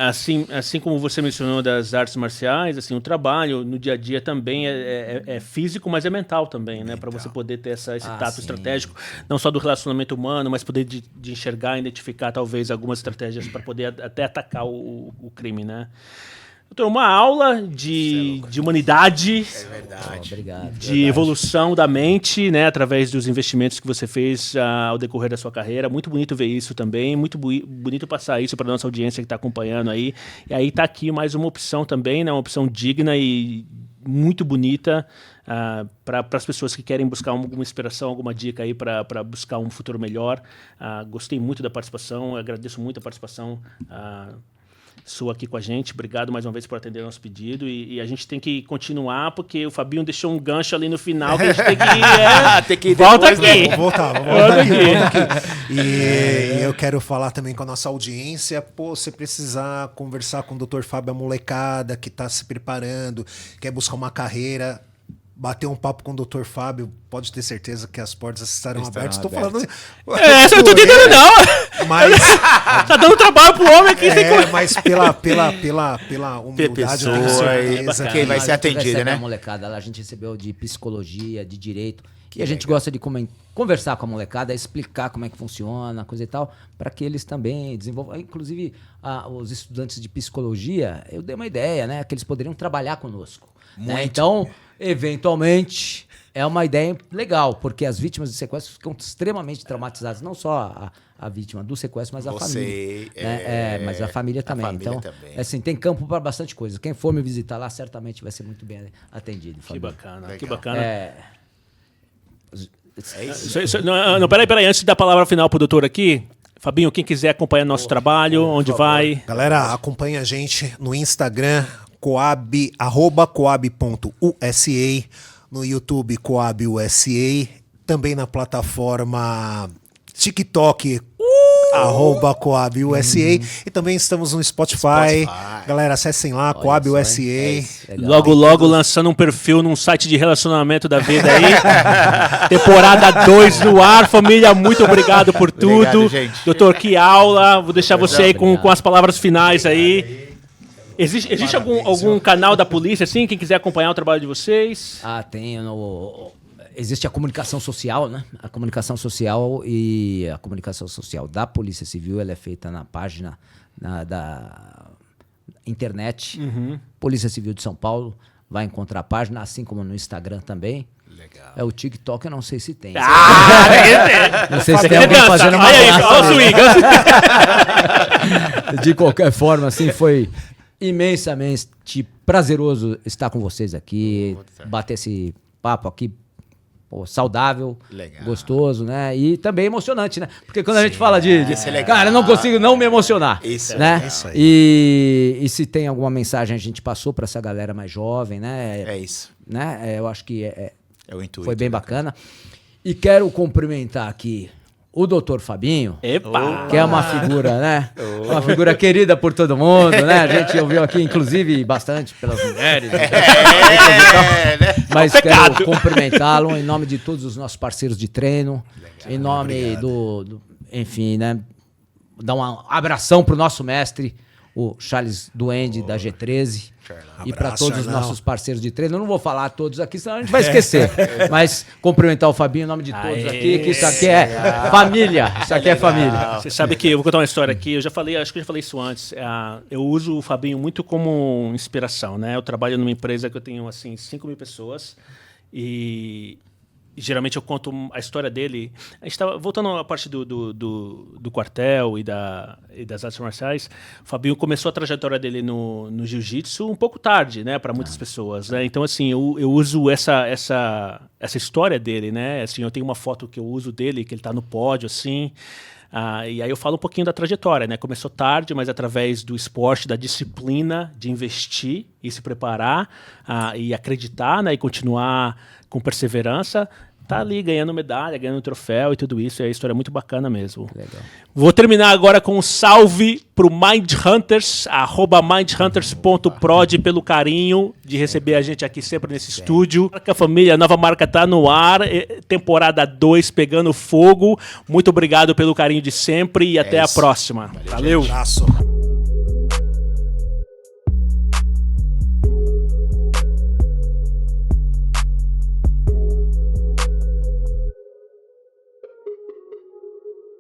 como você mencionou das artes marciais, assim, o trabalho no dia a dia também é físico, mas é mental também, né? Para você poder ter esse tato estratégico, não só do relacionamento humano, mas poder de enxergar, identificar talvez algumas estratégias para poder até atacar o crime, né? Doutor, uma aula de humanidade, Obrigado. de evolução da mente, né, através dos investimentos que você fez ao decorrer da sua carreira. Muito bonito ver isso também, muito bonito passar isso para a nossa audiência que está acompanhando aí. E aí está aqui mais uma opção também, né, uma opção digna e muito bonita para as pessoas que querem buscar alguma inspiração, alguma dica aí para buscar um futuro melhor. Gostei muito da participação, agradeço muito a participação sua aqui com a gente. Obrigado mais uma vez por atender o nosso pedido. E a gente tem que continuar, porque o Fabinho deixou um gancho ali no final que a gente tem que tem que ir volta depois, aqui. Vamos voltar aqui. E eu quero falar também com a nossa audiência. Pô, você precisar conversar com o Dr. Fábio, a molecada que está se preparando, quer buscar uma carreira, bater um papo com o Dr. Fábio, pode ter certeza que as portas estarão abertas. Estou falando... Eu não tô entendendo, não. Mas... tá dando trabalho pro homem aqui. Mas pela humildade, eu tenho certeza que vai ser atendida, né? A molecada, a gente recebeu de psicologia, de direito, e a gente gosta de conversar com a molecada, explicar como é que funciona, coisa e tal, para que eles também desenvolvam. Inclusive, os estudantes de psicologia, eu dei uma ideia, né, que eles poderiam trabalhar conosco. Né? Então, eventualmente, é uma ideia legal, porque as vítimas de sequestro ficam extremamente traumatizadas, não só a vítima do sequestro, mas a família. Mas a família também. Então, assim, tem campo para bastante coisa. Quem for me visitar lá, certamente vai ser muito bem atendido. Que bacana, legal. Que bacana. Não, peraí, antes de dar a palavra final pro doutor aqui, Fabinho, quem quiser acompanhar nosso trabalho, onde vai? Galera, acompanha a gente no Instagram, coab, @coab.usa, no YouTube coab.usa, também na plataforma TikTok, @coab.usa, e também estamos no Spotify. Galera, acessem lá, coab.usa. Logo lançando um perfil num site de relacionamento da vida aí. Temporada 2 no ar. Família, muito obrigado por tudo. Obrigado, doutor, que aula. Vou deixar você aí com as palavras finais aí. Existe algum canal da polícia, assim, quem quiser acompanhar o trabalho de vocês? Tem existe a comunicação social, né? A comunicação social da Polícia Civil, ela é feita na página da internet. Polícia Civil de São Paulo, vai encontrar a página, assim como no Instagram também. Legal. O TikTok, eu não sei se tem. Não sei se tem alguém fazendo uma dança. De qualquer forma, assim, foi imensamente prazeroso estar com vocês aqui, bater esse papo aqui. Saudável, gostoso, né? E também emocionante, né? Porque quando a gente fala cara, eu não consigo não me emocionar. Isso, né? Isso aí. E se tem alguma mensagem a gente passou para essa galera mais jovem, né? É isso. Né? Eu acho que o intuito, foi bem bacana. E quero cumprimentar aqui o doutor Fabinho, que é uma figura, né? Uma figura querida por todo mundo, né? A gente ouviu aqui, inclusive, bastante pelas mulheres. Mas quero cumprimentá-lo em nome de todos os nossos parceiros de treino, em nome enfim, né? Dar um abração pro nosso mestre, o Charles Duende, da G13. E para todos os nossos parceiros de treino. Eu não vou falar todos aqui, senão a gente vai esquecer. Mas cumprimentar o Fabinho em nome de todos aqui, que isso aqui é família. Isso aqui é família. Você sabe que eu vou contar uma história aqui. Eu já falei, acho que eu já falei isso antes. Eu uso o Fabinho muito como inspiração, né? Eu trabalho numa empresa que eu tenho, assim, 5.000 pessoas. E geralmente eu conto a história dele. A gente estava voltando à parte do quartel e das artes marciais. O Fabinho começou a trajetória dele no jiu-jitsu um pouco tarde, né, para muitas pessoas, né? Então, assim, eu uso essa história dele, né? Assim, eu tenho uma foto que eu uso dele, que ele está no pódio, assim. E aí eu falo um pouquinho da trajetória, né? Começou tarde, mas através do esporte, da disciplina, de investir e se preparar e acreditar, né? E continuar com perseverança, tá ali ganhando medalha, ganhando troféu e tudo isso. É uma história muito bacana mesmo. Legal. Vou terminar agora com um salve pro Mindhunters, @mindhunters.prod, pelo carinho de receber a gente aqui sempre nesse estúdio. A família, a nova marca tá no ar, temporada 2 pegando fogo. Muito obrigado pelo carinho de sempre e até a próxima. Valeu. Um abraço.